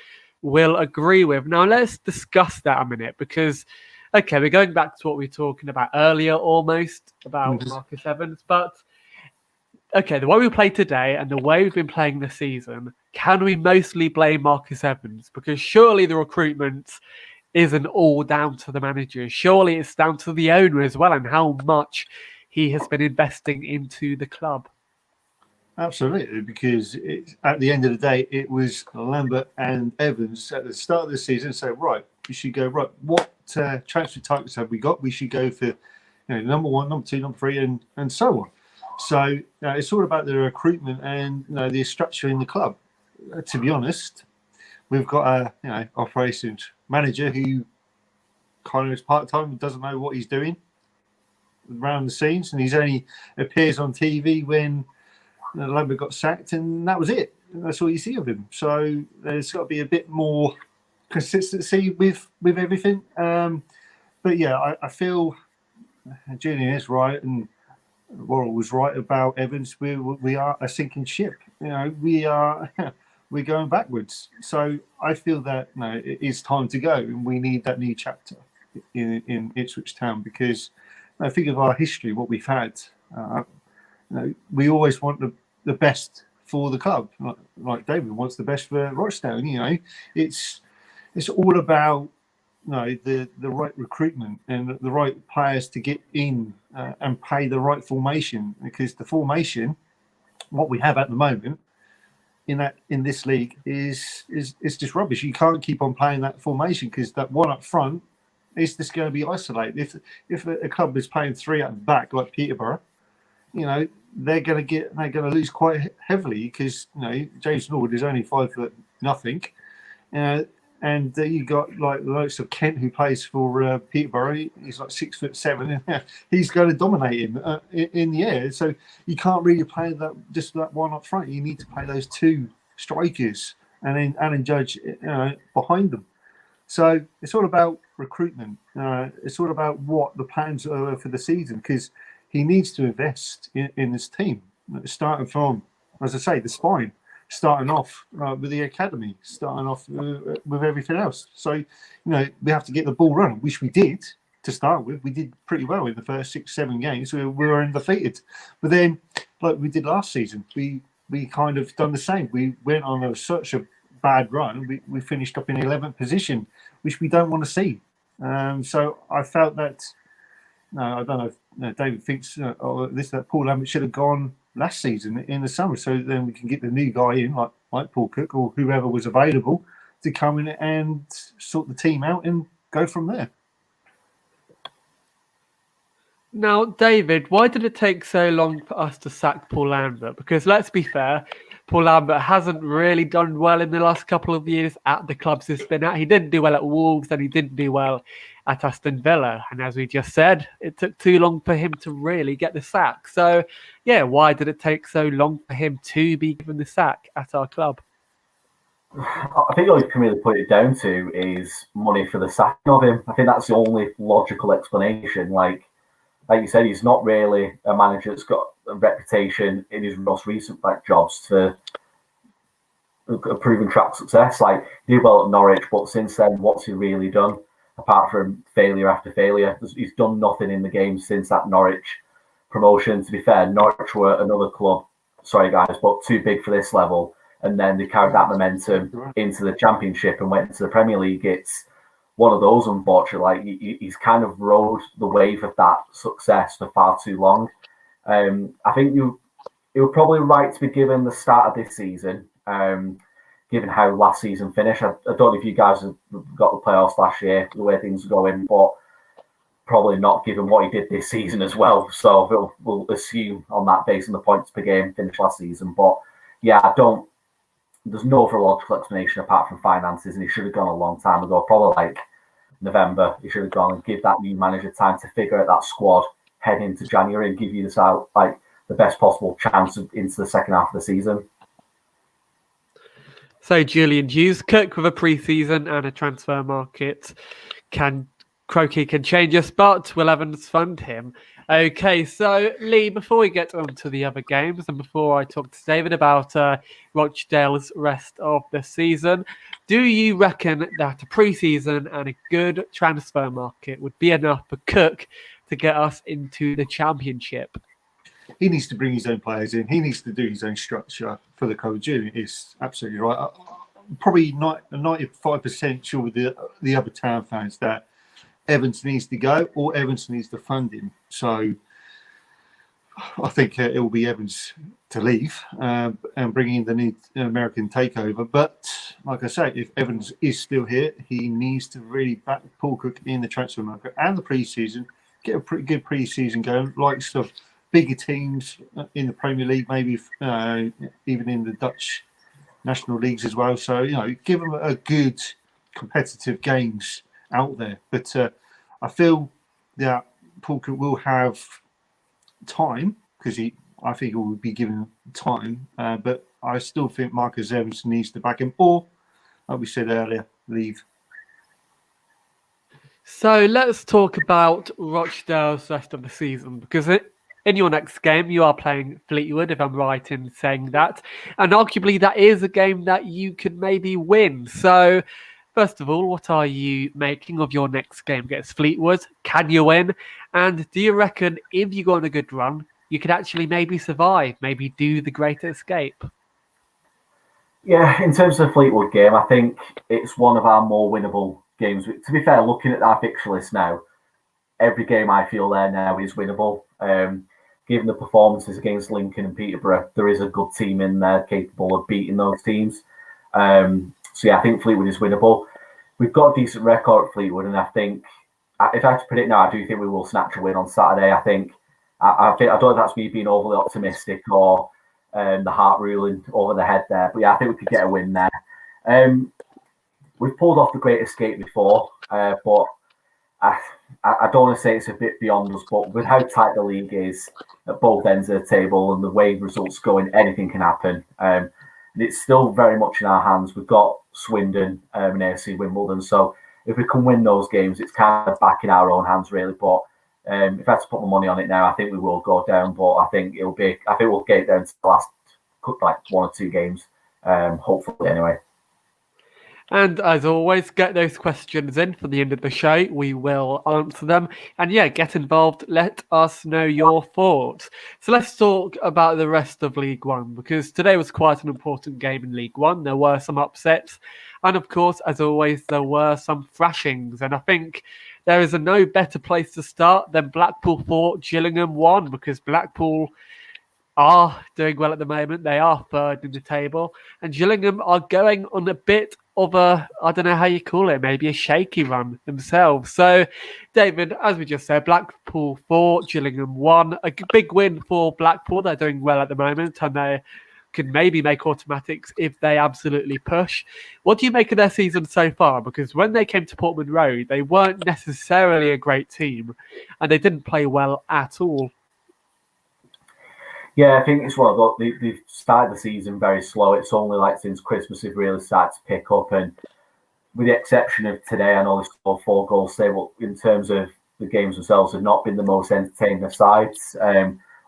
will agree with. Now, let's discuss that a minute because, okay, we're going back to what we were talking about earlier almost about Marcus Evans, but okay, the way we played today and the way we've been playing this season, can we mostly blame Marcus Evans? Because surely the recruitment isn't all down to the manager. Surely it's down to the owner as well and how much he has been investing into the club. Absolutely, because at the end of the day, it was Lambert and Evans at the start of the season say, right, we should go, right, what transfer targets have we got? We should go for number 1, number 2, number 3, and so on. So it's all about the recruitment and the structure in the club. To be honest, we've got a operations manager who kind of is part-time and doesn't know what he's doing around the scenes, and he's only appears on TV when Lambert got sacked, and that was it. That's all you see of him. So there's got to be a bit more consistency with everything. But yeah, I feel Julian is right, and Worrell was right about Evans. We are a sinking ship. We're going backwards. So I feel that it is time to go, and we need that new chapter in Ipswich Town because I think of our history, what we've had. We always want the best for the club, like David wants the best for Rochdale. It's all about the right recruitment and the right players to get in and play the right formation, because the formation, what we have at the moment in this league is just rubbish. You can't keep on playing that formation because that one up front is just going to be isolated. If a club is playing 3 at the back like Peterborough, they're going to lose quite heavily because James Lord is only 5'0", and you got like the likes of Kent who plays for Peterborough. He's like 6'7", and he's going to dominate him in the air. So you can't really play that one up front. You need to play those 2 strikers and then Alan Judge behind them. So it's all about recruitment. It's all about what the plans are for the season, because he needs to invest in this team, starting from, as I say, the spine, starting off with the academy, starting off with everything else. So, we have to get the ball running, which we did to start with. We did pretty well in the first 6-7 games. We were undefeated. But then, like we did last season, we kind of done the same. We went on such a bad run. We finished up in 11th position, which we don't want to see. So I felt that, I don't know if David thinks that Paul Lambert should have gone last season in the summer, so then we can get the new guy in, like Paul Cook or whoever was available, to come in and sort the team out and go from there. Now, David, why did it take so long for us to sack Paul Lambert? Because let's be fair, Paul Lambert hasn't really done well in the last couple of years at the clubs he's been at. He didn't do well at Wolves and he didn't do well at Aston Villa. And as we just said, it took too long for him to really get the sack. So, yeah, why did it take so long for him to be given the sack at our club? I think all you can really put it down to is money for the sacking of him. I think that's the only logical explanation. Like you said, he's not really a manager that's got a reputation in his most recent jobs for a proven track success. Like, he did well at Norwich, but since then, what's he really done? Apart from failure after failure, he's done nothing in the game since that Norwich promotion. To be fair, Norwich were another club, sorry guys, but too big for this level. And then they carried that momentum into the Championship and went into the Premier League. It's one of those, unfortunately. Like, he's kind of rode the wave of that success for far too long. I think you were probably right to be given the start of this season, given how last season finished. I don't know if you guys have got the playoffs last year, the way things are going, but probably not given what he did this season as well. So we'll assume on that based on the points per game finished last season. But yeah, there's no other logical explanation apart from finances, and he should have gone a long time ago, probably like November. He should have gone and give that new manager time to figure out that squad, head into January and give you the best possible chance into the second half of the season. So Julian Hughes, Cook with a pre-season and a transfer market. Croaky can change us, but will Evans fund him? Okay, so Leigh, before we get on to the other games and before I talk to David about Rochdale's rest of the season, do you reckon that a pre-season and a good transfer market would be enough for Cook to get us into the championship? He needs to bring his own players in. He needs to do his own structure for the coach. It's absolutely right. Probably not 95% sure with the other town fans that Evans needs to go or Evans needs to fund him. So I think it will be Evans to leave and bring in the new American takeover. But like I say, if Evans is still here, he needs to really back Paul Cook in the transfer market and the pre-season, get a pretty good pre-season going, like stuff. Bigger teams in the Premier League, maybe even in the Dutch national leagues as well. So, give them a good competitive games out there. But I feel that Paul Cook will have time because I think he will be given time. But I still think Marcus Evans needs to back him or, like we said earlier, leave. So let's talk about Rochdale's rest of the season because in your next game, you are playing Fleetwood, if I'm right in saying that. And arguably, that is a game that you could maybe win. So, first of all, what are you making of your next game against Fleetwood? Can you win? And do you reckon if you go on a good run, you could actually maybe survive, maybe do the Great Escape? Yeah, in terms of the Fleetwood game, I think it's one of our more winnable games. To be fair, looking at our fixture list now, every game I feel there now is winnable. Given the performances against Lincoln and Peterborough, there is a good team in there capable of beating those teams. So yeah, I think Fleetwood is winnable. We've got a decent record at Fleetwood, and I think if I had to predict now, I do think we will snatch a win on Saturday. I don't know if that's me being overly optimistic or the heart ruling over the head there, but yeah, I think we could get a win there. We've pulled off the Great Escape before, but I don't want to say it's a bit beyond us, but with how tight the league is at both ends of the table and the way results going, anything can happen. And it's still very much in our hands. We've got Swindon and AFC Wimbledon, so if we can win those games, it's kind of back in our own hands, really. But if I had to put my money on it now, I think we will go down. But I think we'll get it down to the last like 1 or 2 games, hopefully anyway. And as always, get those questions in for the end of the show. We will answer them. And yeah, get involved. Let us know your thoughts. So let's talk about the rest of League One, because today was quite an important game in League One. There were some upsets. And of course, as always, there were some thrashings. And I think there is no better place to start than Blackpool 4, Gillingham 1, because Blackpool are doing well at the moment. They are third in the table. And Gillingham are going on a bit of a, I don't know how you call it, maybe a shaky run themselves. So, David, as we just said, Blackpool 4, Gillingham 1. A big win for Blackpool. They're doing well at the moment and they can maybe make automatics if they absolutely push. What do you make of their season so far? Because when they came to Portman Road, they weren't necessarily a great team and they didn't play well at all. Yeah, I think it's they've started the season very slow. It's only like since Christmas they've really started to pick up. And with the exception of today, I know they scored 4 goals. They will, in terms of the games themselves, have not been the most entertaining sides.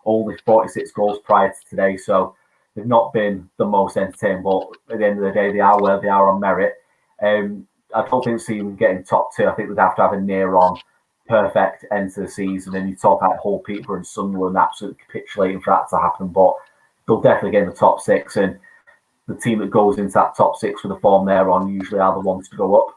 Only 46 goals prior to today, so they've not been the most entertaining. But at the end of the day, they are where they are on merit. I don't think see them getting top 2. I think they'd have to have a near-on perfect end to the season, and you talk about Hull, Peterborough and Sunderland absolutely capitulating for that to happen, but they'll definitely get in the top 6, and the team that goes into that top 6 with the form they're on usually are the ones to go up.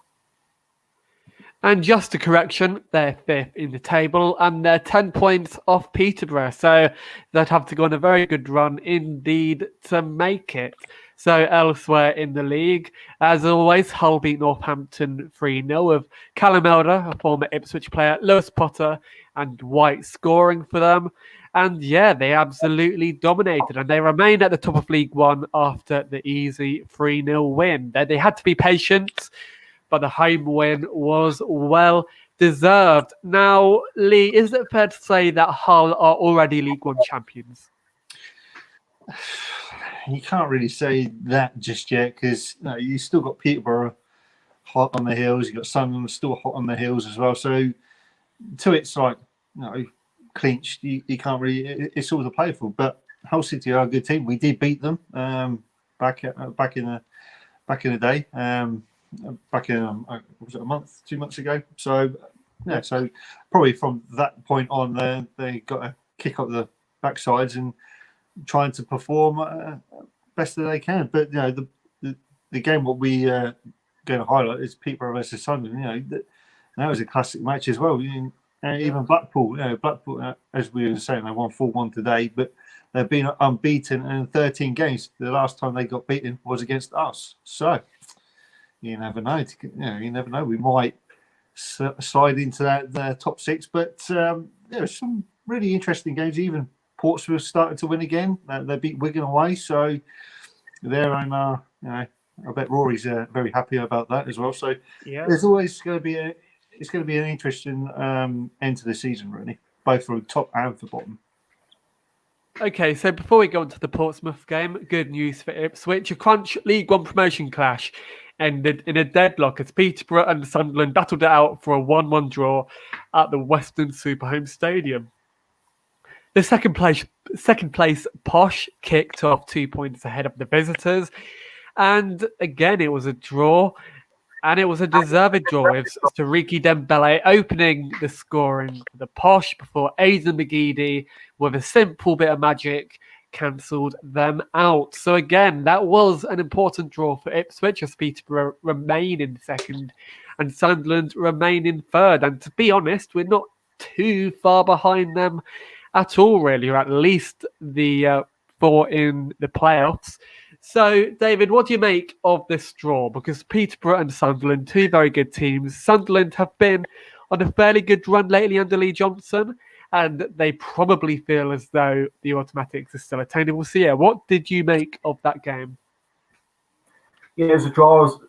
And just a correction, they're 5th in the table and they're 10 points off Peterborough, so they'd have to go on a very good run indeed to make it. So elsewhere in the league, as always, Hull beat Northampton 3-0 with Callum Elder, a former Ipswich player, Lewis Potter and White scoring for them. And yeah, they absolutely dominated and they remain at the top of League One after the easy 3-0 win. They had to be patient, but the home win was well deserved. Now, Leigh, is it fair to say that Hull are already League One champions? You can't really say that just yet because you still got Peterborough hot on the heels. You've got Sunderland still hot on the heels as well. So, until it's like, clinched, you can't really. It's all the playful. But Hull City are a good team. We did beat them back in the day. Back in was it a month, 2 months ago? So yeah, so probably from that point on, they got to kick up the backsides and trying to perform best that they can. But the game what we going to highlight is Peterborough versus Sunderland. That was a classic match as well. Even Blackpool, as we were saying, they won 4-1 today, but they've been unbeaten in 13 games. The last time they got beaten was against us. So you never know. You never know. We might slide into that top six. But there's some really interesting games. Even Portsmouth started to win again. They beat Wigan away, so they're on our. I bet Rory's very happy about that as well. So there's always going to be it's going to be an interesting end to the season, really, both for top and for bottom. Okay, so before we go on to the Portsmouth game, good news for Ipswich. A crunch League One promotion clash ended in a deadlock as Peterborough and Sunderland battled it out for a 1-1 draw at the Western Superhome Stadium. The second place Posh kicked off 2 points ahead of the visitors. And again, it was a draw. And it was a deserved draw with Sariki Dembele opening the scoring for the Posh before Aidan McGeady, with a simple bit of magic, cancelled them out. So again, that was an important draw for Ipswich as Peterborough remain in second and Sunderland remain in third. And to be honest, we're not too far behind them at all, really, or at least the 4 in the playoffs. So, David, what do you make of this draw? Because Peterborough and Sunderland, two very good teams. Sunderland have been on a fairly good run lately under Leigh Johnson, and they probably feel as though the automatics are still attainable. So, yeah, what did you make of that game? Yeah, it was the draw was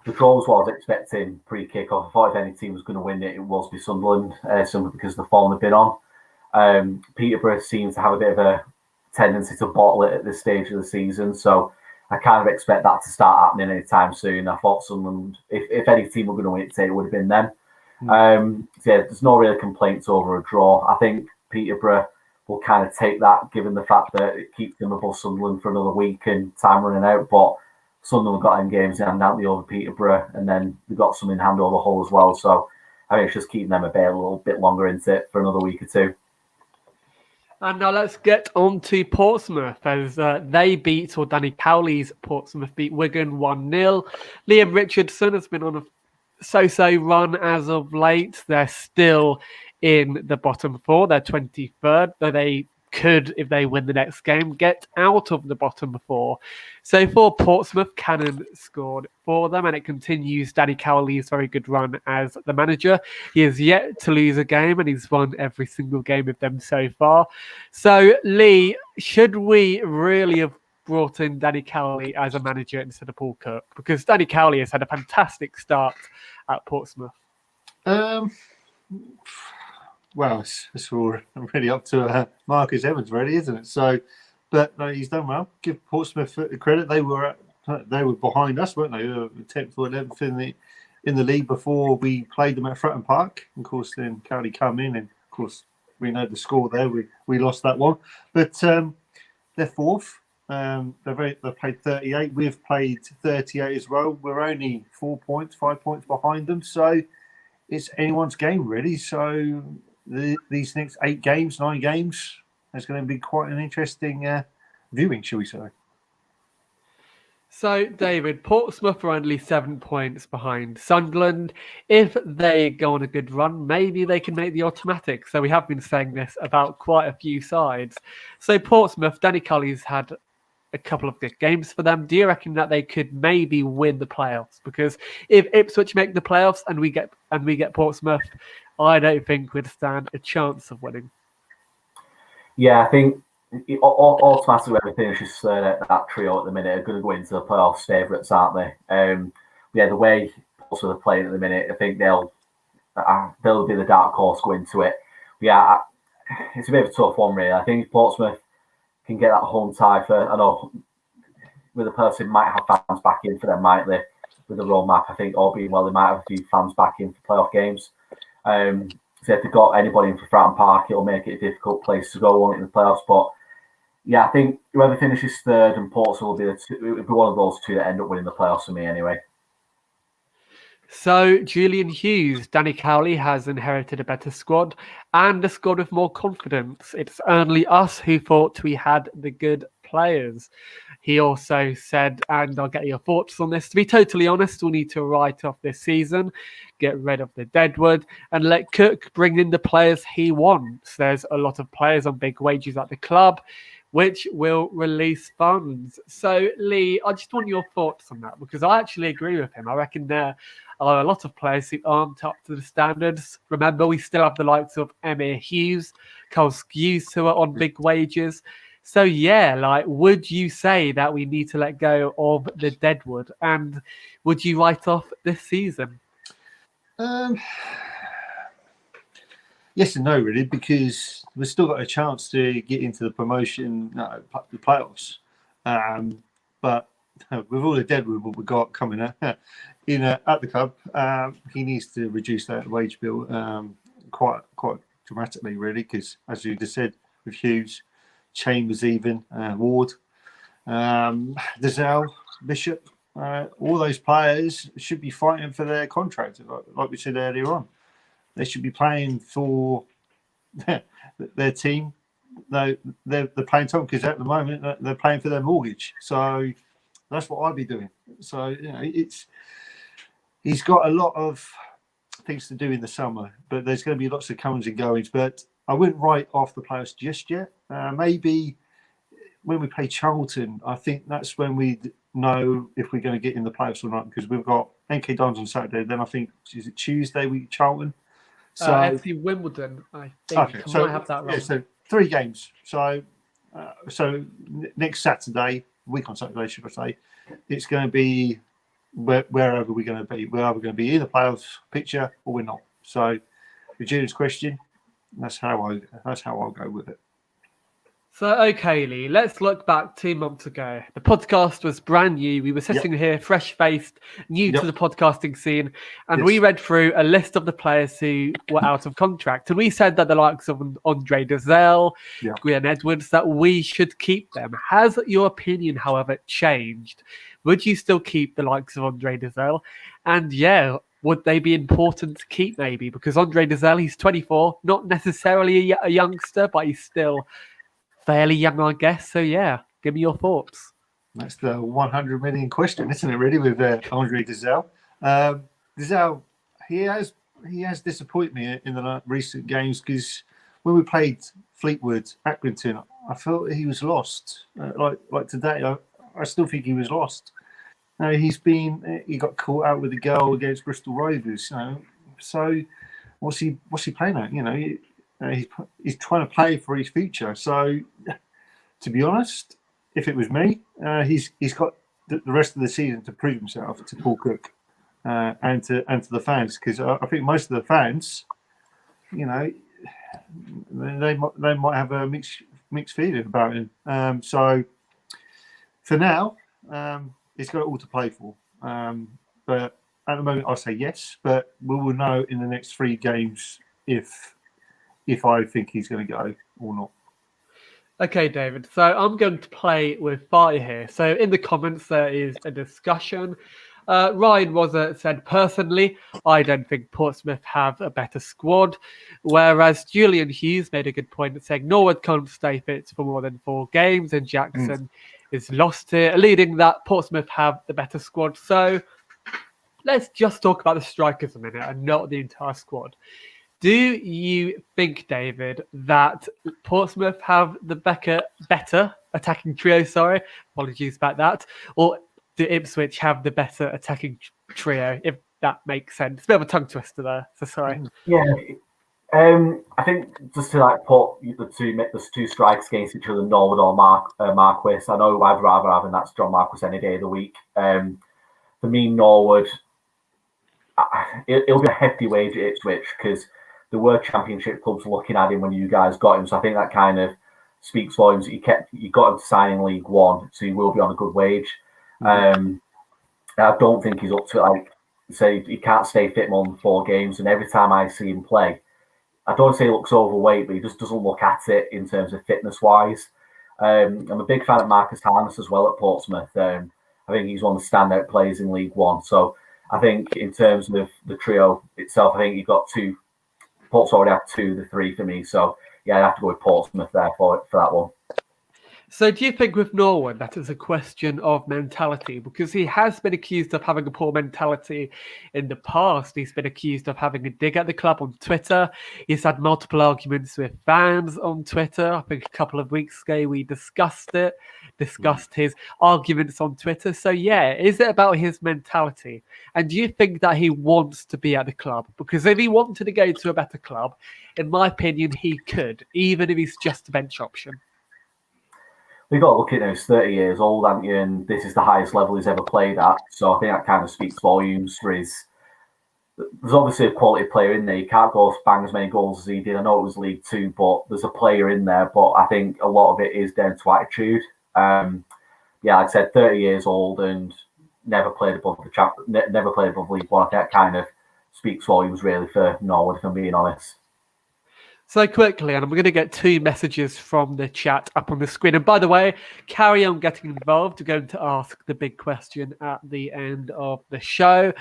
what I was expecting pre-kick-off. I thought if any team was going to win it, it was be Sunderland, simply because of the form they've been on. Peterborough seems to have a bit of a tendency to bottle it at this stage of the season, so I kind of expect that to start happening anytime soon. I thought Sunderland, if any team were going to win it, it would have been them. There's no real complaints over a draw. I think Peterborough will kind of take that, given the fact that it keeps them above Sunderland for another week and time running out. But Sunderland got in games in hand out over Peterborough, and then they've got some in hand over Hull as well. So I think it's just keeping them a little bit longer into it for another week or two. And now let's get on to Portsmouth as they beat, or Danny Cowley's Portsmouth beat Wigan 1-0. Liam Richardson has been on a so-so run as of late. They're still in the bottom 4. They're 23rd, though they could, if they win the next game, get out of the bottom 4. So for Portsmouth, Cannon scored for them, and it continues Danny Cowley's very good run as the manager. He has yet to lose a game, and he's won every single game with them so far. So, Leigh, should we really have brought in Danny Cowley as a manager instead of Paul Cook? Because Danny Cowley has had a fantastic start at Portsmouth. Well, it's all really up to Marcus Evans, really, isn't it? So, but he's done well. Give Portsmouth credit; they were behind us, weren't they? 10th or 11th in the league before we played them at Fratton Park. Of course, then Cowley come in, and of course we know the score there. We lost that one, but they're 4th. They've played 38. We've played 38 as well. We're only 5 points behind them. So it's anyone's game, really. So these next 9 games, is going to be quite an interesting viewing, shall we say. So, David, Portsmouth are only 7 points behind Sunderland. If they go on a good run, maybe they can make the automatic. So we have been saying this about quite a few sides. So Portsmouth, Danny Cowley's had a couple of good games for them. Do you reckon that they could maybe win the playoffs? Because if Ipswich make the playoffs and we get Portsmouth, I don't think we'd stand a chance of winning. Yeah, I think automatically everything is just that trio at the minute are going to go into the playoffs favourites, aren't they? The way Portsmouth are playing at the minute, I think they'll be the dark horse going into it. Yeah, it's a bit of a tough one, really. I think Portsmouth can get that home tie for, I know, with a person might have fans back in for them, might they? With the roadmap, I think all being well, they might have a few fans back in for playoff games. if they've got anybody in for Fratton Park, it'll make it a difficult place to go on in the playoffs. But yeah, I think whoever finishes third and Portsmouth will be one of those two that end up winning the playoffs for me anyway. So, Julian Hughes, Danny Cowley has inherited a better squad and a squad with more confidence. It's only us who thought we had the good players. He also said, and I'll get your thoughts on this, to be totally honest, we'll need to write off this season, get rid of the deadwood, and let Cook bring in the players he wants. There's a lot of players on big wages at the club, which will release funds. So, Leigh, I just want your thoughts on that, because I actually agree with him. I reckon there are a lot of players who aren't up to the standards. Remember, we still have the likes of Emir Hughes, Cole Skuse, who are on big wages. So, yeah, like, would you say that we need to let go of the deadwood? And would you write off this season? Yes and no, really, because we've still got a chance to get into the promotion, the playoffs. But with all the deadwood what we've got coming at the club, he needs to reduce that wage bill quite dramatically, really, because as you just said, with Hughes, Chambers, even Ward, Dazelle, Bishop, all those players should be fighting for their contract, like we said earlier on. They should be playing for their team. They're playing Tom because at the moment they're playing for their mortgage. So that's what I'd be doing. So he's got a lot of things to do in the summer, but there's going to be lots of comings and goings. But I wouldn't write off the players just yet. Maybe when we play Charlton, I think that's when we know if we're going to get in the playoffs or not, because we've got NK Dons on Saturday. Then I think, is it Tuesday we Charlton? So FC Wimbledon, I think. Okay, so I have that wrong. yeah, so 3 games. So next Saturday, week on Saturday, should I say, it's going to be wherever we're going to be. We're either going to be in the playoffs picture or we're not. So, with Julian's question, that's how I'll go with it. So, okay, Leigh, let's look back 2 months ago. The podcast was brand new. We were sitting here, fresh-faced, new to the podcasting scene, and we read through a list of the players who were out of contract. And we said that the likes of Andre Dazelle, Graham Edwards, that we should keep them. Has your opinion, however, changed? Would you still keep the likes of Andre Dazelle? And, would they be important to keep, maybe? Because Andre Dazelle, he's 24, not necessarily a youngster, but he's still fairly young, I guess. So, give me your thoughts. That's the 100 million question, isn't it, really, with Andre Dazelle? Dazelle, he has disappointed me in the recent games, because when we played Fleetwood, Accrington, I felt he was lost. Like today, I still think he was lost. He got caught out with a goal against Bristol Rovers. So what's he playing at? He's trying to play for his future. So, to be honest, if it was me, he's got the rest of the season to prove himself to Paul Cook and to the fans, because I think most of the fans, they might have a mixed feeling about him. So, for now, he's got it all to play for. But at the moment, I'll say yes. But we will know in the next 3 games if I think he's going to go or not. Okay, David. So I'm going to play with fire here. So in the comments, there is a discussion. Ryan Rosa said, personally, I don't think Portsmouth have a better squad. Whereas Julian Hughes made a good point saying Norwood can't stay fit for more than 4 games and Jackson is lost here, leading that Portsmouth have the better squad. So let's just talk about the strikers a minute and not the entire squad. Do you think, David, that Portsmouth have the better attacking trio? Sorry, apologies about that. Or do Ipswich have the better attacking trio, if that makes sense? It's a bit of a tongue twister there, so sorry. Yeah, I think just to put the two strikers against each other, Norwood or Marquis. I know I'd rather have, and that's John Marquis any day of the week. For me, Norwood, it'll be a hefty wage at Ipswich, because there were Championship clubs looking at him when you guys got him. So I think that kind of speaks volumes. You got him to sign in League One, so he will be on a good wage. I don't think he's up to say he can't stay fit more than 4 games. And every time I see him play, I don't say he looks overweight, but he just doesn't look at it in terms of fitness-wise. I'm a big fan of Marcus Harness as well at Portsmouth. I think he's one of the standout players in League One. So I think in terms of the trio itself, I think you've got two. Ports already have 2, the 3 for me. So yeah, I have to go with Portsmouth there for that one. So do you think with Norwood that is a question of mentality? Because he has been accused of having a poor mentality in the past. He's been accused of having a dig at the club on Twitter. He's had multiple arguments with fans on Twitter. I think a couple of weeks ago we discussed his arguments on Twitter. So yeah, is it about his mentality? And do you think that he wants to be at the club? Because if he wanted to go to a better club, in my opinion, he could, even if he's just a bench option. We've got to look at him. He's 30 years old, haven't you? And this is the highest level he's ever played at. So I think that kind of speaks volumes for his. There's obviously a quality player in there. He can't go bang as many goals as he did. I know it was League Two, but there's a player in there. But I think a lot of it is down to attitude. Yeah, like I said, 30 years old and never played above never played above League One. I think that kind of speaks volumes really for Norwood, if I'm being honest. So quickly, and I'm going to get 2 messages from the chat up on the screen. And by the way, carry on getting involved. We're going to ask the big question at the end of the show.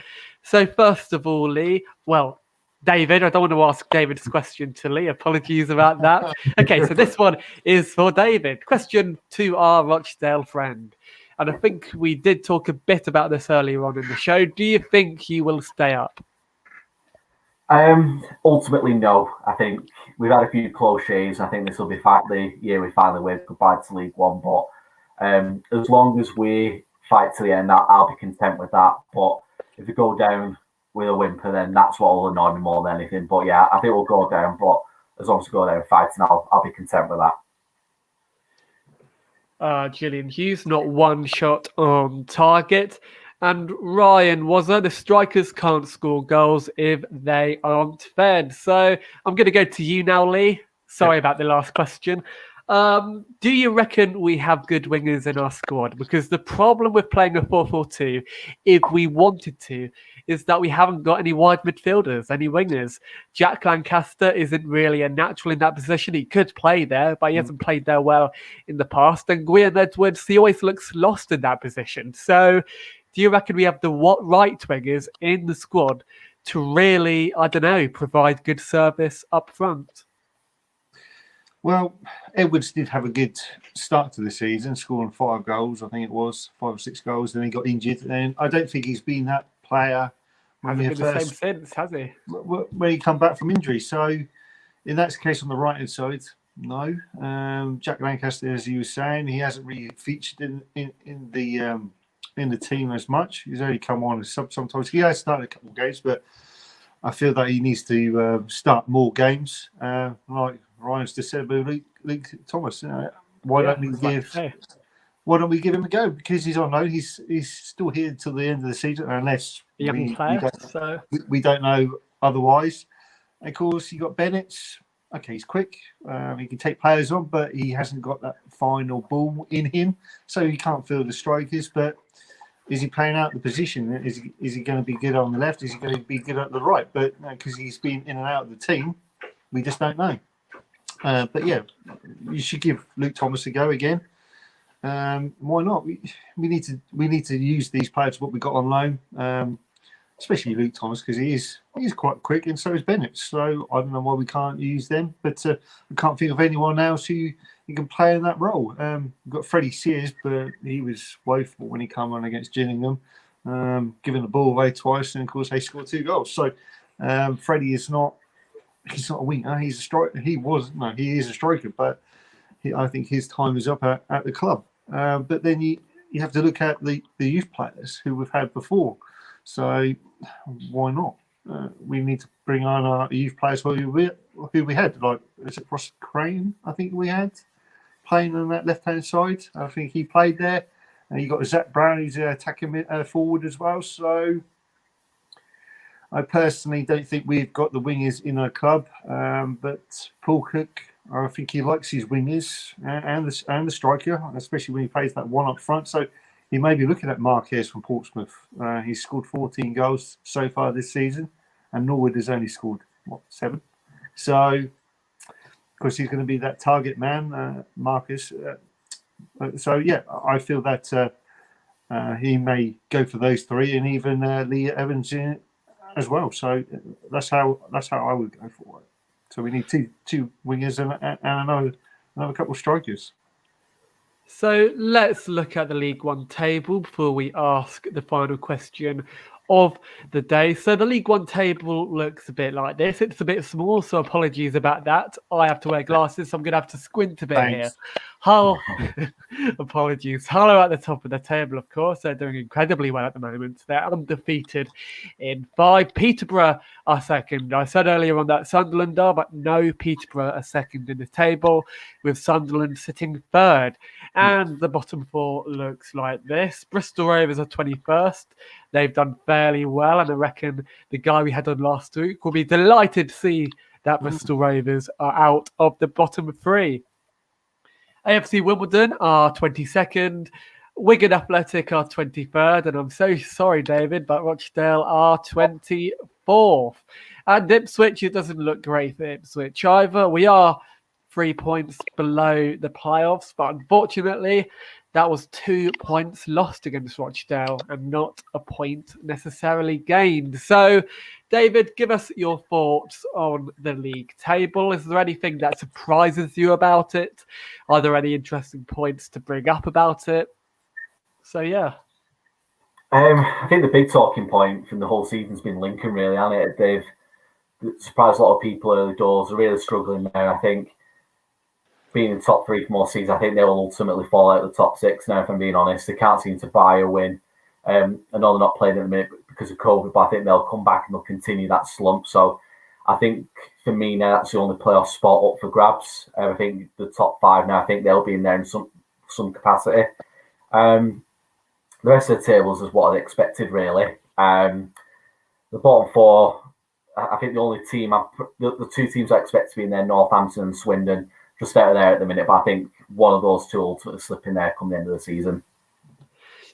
So first of all, Leigh, well, David, I don't want to ask David's question to Leigh. Apologies about that. Okay, so this one is for David. Question to our Rochdale friend. And I think we did talk a bit about this earlier on in the show. Do you think he will stay up? Ultimately, no. I think we've had a few close shaves. I think this will be the year we finally wave goodbye to League One. But as long as we fight to the end, I'll be content with that. But if we go down with a whimper, then that's what will annoy me more than anything. But yeah, I think we'll go down. But as long as we go down fighting, I'll be content with that. Gillian Hughes, not one shot on target. And Ryan Wazza, the strikers can't score goals if they aren't fed. So I'm going to go to you now, Leigh. Sorry about the last question. Do you reckon we have good wingers in our squad? Because the problem with playing a 4-4-2, if we wanted to, is that we haven't got any wide midfielders, any wingers. Jack Lancaster isn't really a natural in that position. He could play there, but he hasn't played there well in the past. And Gwyn Edwards, he always looks lost in that position. So do you reckon we have the right wingers in the squad to really, I don't know, provide good service up front? Well, Edwards did have a good start to the season, scoring 5 goals, I think it was, 5 or 6 goals, then he got injured. And I don't think he's been that player Hasn't been the same since, has he? When he come back from injury. So in that case, on the right-hand side, no. Jack Lancaster, as you were saying, he hasn't really featured in the team as much. He's only come on as sub sometimes. He has started a couple of games, but I feel that he needs to start more games. Like Ryan's just said about Luke Thomas. Why don't we give him a go? Because he's on loan. He's still here until the end of the season, unless we don't know otherwise. And of course, you got Bennett. Okay, he's quick. He can take players on, but he hasn't got that final ball in him, so he can't fill the strikers. But is he playing out the position? Is he going to be good on the left? Is he going to be good at the right? But because he's been in and out of the team, we just don't know. But yeah, you should give Luke Thomas a go again. Why not? We need to use these players what we got on loan, especially Luke Thomas, because he's quite quick, and so is Bennett. So I don't know why we can't use them, but I can't think of anyone else who can play in that role. We've got Freddie Sears, but he was woeful when he came on against Gillingham, giving the ball away twice, and of course they scored 2 goals. So Freddie is not. He's not a winger. He's a striker. He is a striker, but I think his time is up at the club. But then you have to look at the youth players who we've had before. So why not? We need to bring on our youth players who we had. Like, is it Ross Crane? I think we had playing on that left-hand side. I think he played there. And you got Zach Brown, who's attacking forward as well. So I personally don't think we've got the wingers in our club, but Paul Cook, I think he likes his wingers and the striker, especially when he plays that one up front. So he may be looking at Marquez from Portsmouth. He's scored 14 goals so far this season, and Norwood has only scored 7. So, of course, he's going to be that target man, Marcus. So, yeah, I feel that he may go for those three, and even Leigh Evans as well. So that's how I would go for it. So we need two wingers and another couple of strikers. So let's look at the League One table before we ask the final question of the day. So the League One table looks a bit like this. It's a bit small, so apologies about that. I have to wear glasses, so I'm going to have to squint a bit here. Hull, apologies. Hull are at the top of the table, of course. They're doing incredibly well at the moment. They're undefeated in 5. Peterborough are second. I said earlier on that Sunderland are, but no, Peterborough are second in the table, with Sunderland sitting third. And the bottom 4 looks like this. Bristol Rovers are 21st. They've done fairly well, and I reckon the guy we had on last week will be delighted to see that Bristol Rovers are out of the bottom 3. AFC Wimbledon are 22nd. Wigan Athletic are 23rd. And I'm so sorry, David, but Rochdale are 24th. And Ipswich, it doesn't look great for Ipswich either. We are 3 points below the playoffs, but unfortunately, that was 2 points lost against Rochdale and not a point necessarily gained. So, David, give us your thoughts on the league table. Is there anything that surprises you about it? Are there any interesting points to bring up about it? So, yeah. I think the big talking point from the whole season's been Lincoln, really, hasn't it? They've surprised a lot of people early doors. They're really struggling there. I think being in the top 3 for more seasons, I think they'll ultimately fall out of the top 6 now, if I'm being honest. They can't seem to buy a win. I know they're not playing at the minute because of COVID, but I think they'll come back and they'll continue that slump. So I think for me now, that's the only playoff spot up for grabs. I think the top 5 now, I think they'll be in there in some capacity. The rest of the tables is what I expected, really. The bottom 4, I think the only team, the 2 teams I expect to be in there, Northampton and Swindon, just out of there at the minute, but I think one of those 2 will ultimately slip in there come the end of the season.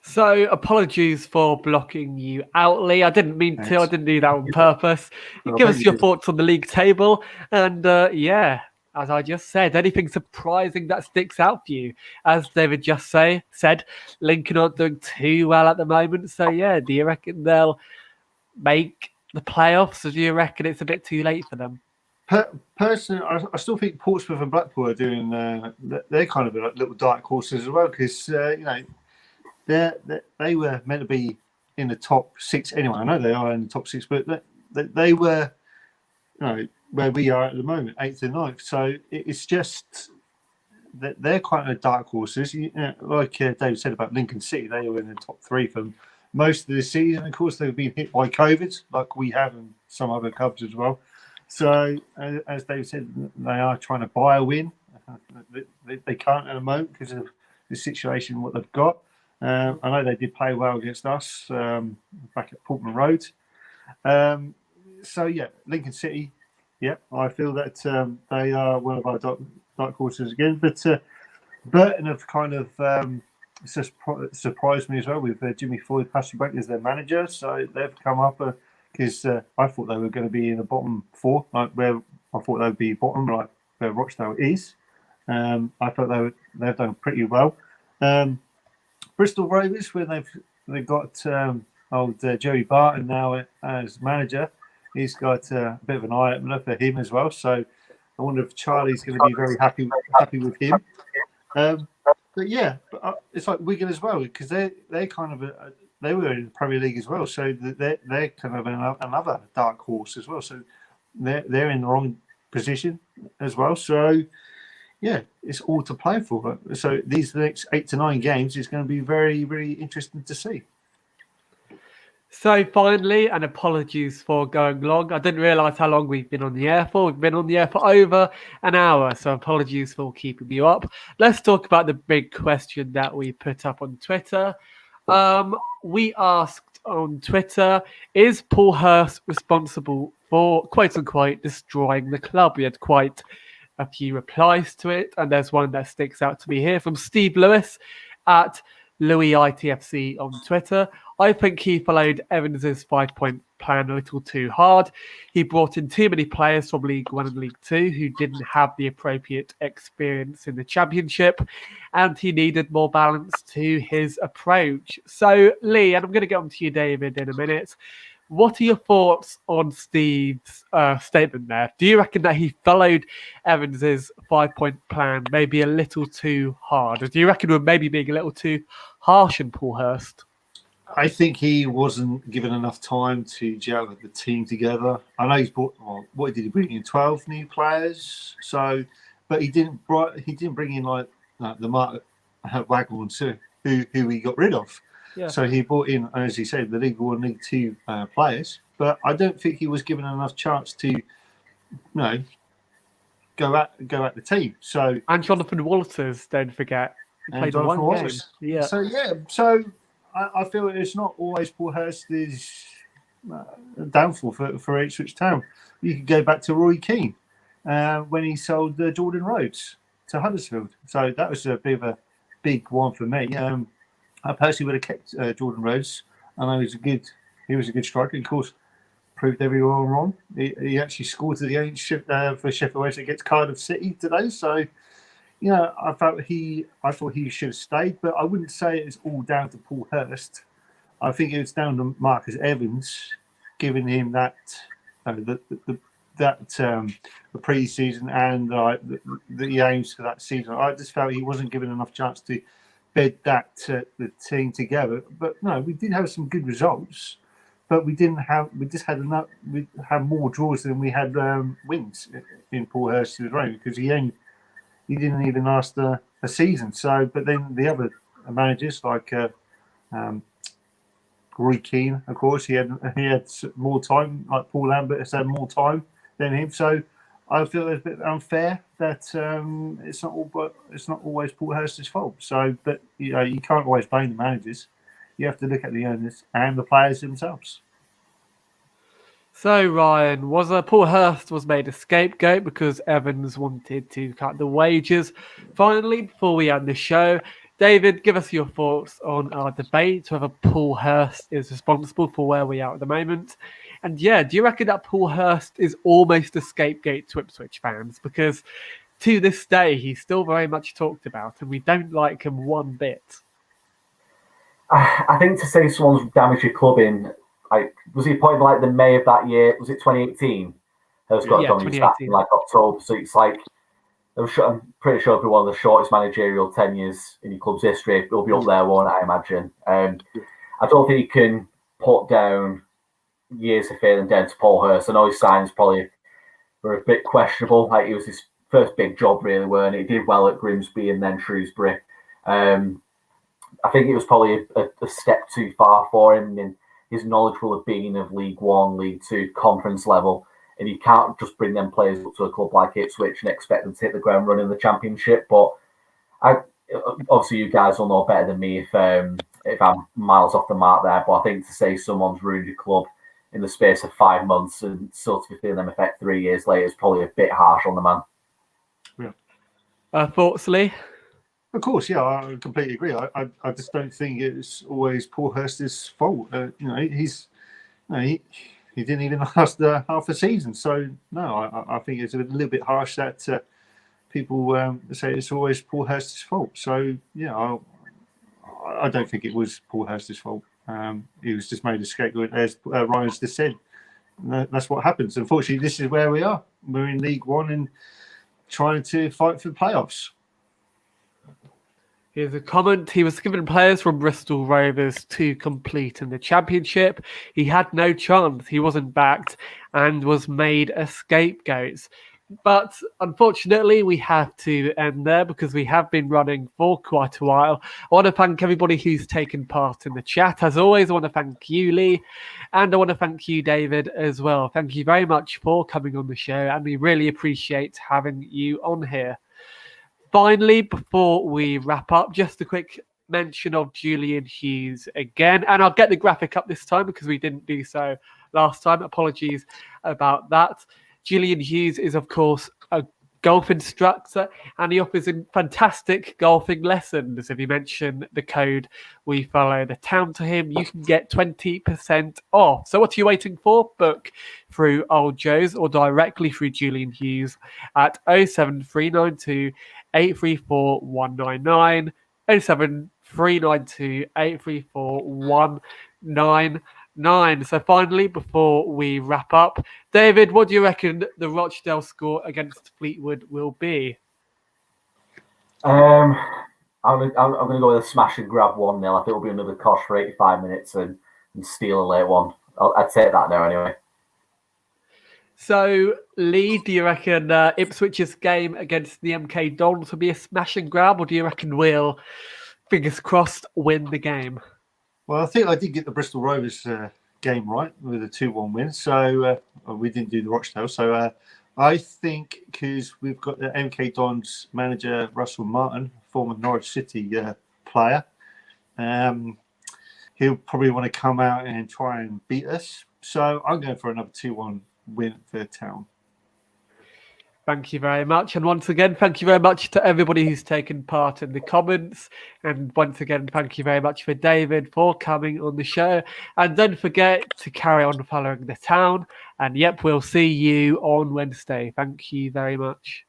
So, apologies for blocking you out, Leigh. I didn't mean to. I didn't do that on purpose. Give us your thoughts on the league table. And yeah, as I just said, anything surprising that sticks out for you? As David just said, Lincoln aren't doing too well at the moment. So, yeah, do you reckon they'll make the playoffs, or do you reckon it's a bit too late for them? Personally, I still think Portsmouth and Blackpool are doing. They're kind of like little dark horses as well, because they were meant to be in the top 6 anyway. I know they are in the top 6, but they were, where we are at the moment, 8th and 9th. So it's just that they're kind of dark horses. Like David said about Lincoln City, they were in the top 3 for most of the season. Of course, they've been hit by COVID, like we have, and some other clubs as well. So, as Dave said, they are trying to buy a win. They can't at the moment because of the situation, what they've got. I know they did play well against us back at Portman Road. So, yeah, Lincoln City, yeah, I feel that they are one of our dark horses again. But Burton have kind of surprised me as well with Jimmy Floyd passing back as their manager. So, they've come up because I thought they were going to be in the bottom 4, like where I thought they would be bottom, like where Rochdale is. I thought they've done pretty well. Bristol Rovers, where they've got old Joey Barton now as manager, he's got a bit of an eye opener for him as well. So I wonder if Charlie's going to be very happy with him. But yeah, it's like Wigan as well, because they're kind of they were in the Premier League as well, so they're kind of another dark horse as well. So they're in the wrong position as well. So yeah, it's all to play for. So these next 8 to 9 games is going to be very, very interesting to see. So finally, and apologies for going long. I didn't realise how long we've been on the air for. We've been on the air for over an hour, so apologies for keeping you up. Let's talk about the big question that we put up on Twitter. We asked on Twitter, is Paul Hurst responsible for, quote unquote, destroying the club? We had quite a few replies to it, and there's one that sticks out to me here from Steve Lewis at Louis ITFC on Twitter. I think he followed Evans's 5-point playing a little too hard. He brought in too many players from League One and League Two who didn't have the appropriate experience in the Championship, and he needed more balance to his approach. So, Leigh, and I'm going to get on to you, David, in a minute. What are your thoughts on Steve's statement there? Do you reckon that he followed Evans's 5-point plan maybe a little too hard? Or do you reckon we're maybe being a little too harsh on Paul Hurst? I think he wasn't given enough time to gel the team together. I know he's brought, what did he bring in? 12 new players. So, but he didn't bring in like the Mark Waghorn who he got rid of. Yeah. So he brought in, as he said, the League One, League Two players, but I don't think he was given enough chance to, go at the team. So and Jonathan Walters, don't forget, he played one game. Yeah. So I feel it's not always Paul Hurst's downfall for Ipswich Town. You could go back to Roy Keane when he sold Jordan Rhodes to Huddersfield. So that was a bit of a big one for me. I personally would have kept Jordan Rhodes. I know he was a good striker. Of course, proved everyone wrong. He actually scored to the end for Sheffield Wednesday against Cardiff City today. So, I thought he should have stayed, but I wouldn't say it's all down to Paul Hurst. I think it's down to Marcus Evans giving him that the pre-season and the aims for that season. I just felt he wasn't given enough chance to bed the team together. But no, we did have some good results, but we had more draws than we had wins in Paul Hurst's reign, because he didn't even last a season. So, but then the other managers like Roy Keane, of course, he had more time. Like Paul Lambert has had more time than him. So I feel it's a bit unfair that it's not always Paul Hurst's fault. So, but you can't always blame the managers. You have to look at the owners and the players themselves. So, Ryan, Paul Hurst was made a scapegoat because Evans wanted to cut the wages. Finally, before we end the show, David, give us your thoughts on our debate whether Paul Hurst is responsible for where we are at the moment. And do you reckon that Paul Hurst is almost a scapegoat to Ipswich fans? Because to this day, he's still very much talked about, and we don't like him one bit. I think to say someone's damaged your club in, was he appointed like the May of that year? Was it 2018? Hurst got done in like October. So it's like, I'm pretty sure it'll be one of the shortest managerial tenures in your club's history. It'll be up there, won't I imagine? I don't think you can put down years of failing down to Paul Hurst. I know his signings probably were a bit questionable. Like, it was his first big job, really, weren't it? He did well at Grimsby and then Shrewsbury. I think it was probably a step too far for him, and his knowledge will have been of League One, League Two, conference level, and you can't just bring them players up to a club like Ipswich and expect them to hit the ground running in the Championship. But obviously you guys will know better than me if I'm miles off the mark there, but I think to say someone's ruined your club in the space of 5 months and still to be feeling them effect 3 years later is probably a bit harsh on the man. Yeah. Thoughts, Leigh? Of course, yeah, I completely agree. I just don't think it's always Paul Hurst's fault. He didn't even last half a season. So no, I think it's a little bit harsh that people say it's always Paul Hurst's fault. So yeah, I don't think it was Paul Hurst's fault. He was just made a scapegoat, as Ryan's just said. That's what happens. Unfortunately, this is where we are. We're in League One and trying to fight for the playoffs. Here's a comment. He was given players from Bristol Rovers to compete in the Championship. He had no chance. He wasn't backed and was made a scapegoat. But unfortunately, we have to end there because we have been running for quite a while. I want to thank everybody who's taken part in the chat. As always, I want to thank you, Leigh, and I want to thank you, David, as well. Thank you very much for coming on the show, and we really appreciate having you on here. Finally, before we wrap up, just a quick mention of Julian Hughes again. And I'll get the graphic up this time because we didn't do so last time. Apologies about that. Julian Hughes is, of course, a golf instructor, and he offers fantastic golfing lessons. If you mention the code "We Follow the Town" to him, you can get 20% off. So what are you waiting for? Book through Old Joe's or directly through Julian Hughes at 07392 834 199, 07392 834 199. So finally, before we wrap up, David, what do you reckon the Rochdale score against Fleetwood will be? I'm going to go with a smash and grab 1-0. I think it'll be another cosh for 85 minutes and steal a late one. I'd take that now anyway. So, Leigh, do you reckon Ipswich's game against the MK Dons will be a smash and grab, or do you reckon we'll, fingers crossed, win the game? Well, I think I did get the Bristol Rovers game right with a 2-1 win. So we didn't do the Rochdale. So I think because we've got the MK Dons manager, Russell Martin, former Norwich City player, he'll probably want to come out and try and beat us. So I'm going for another 2-1 win for Town. Thank you very much. And once again, thank you very much to everybody who's taken part in the comments. And once again, thank you very much for David for coming on the show. And don't forget to carry on following the Town. And yep, we'll see you on Wednesday. Thank you very much.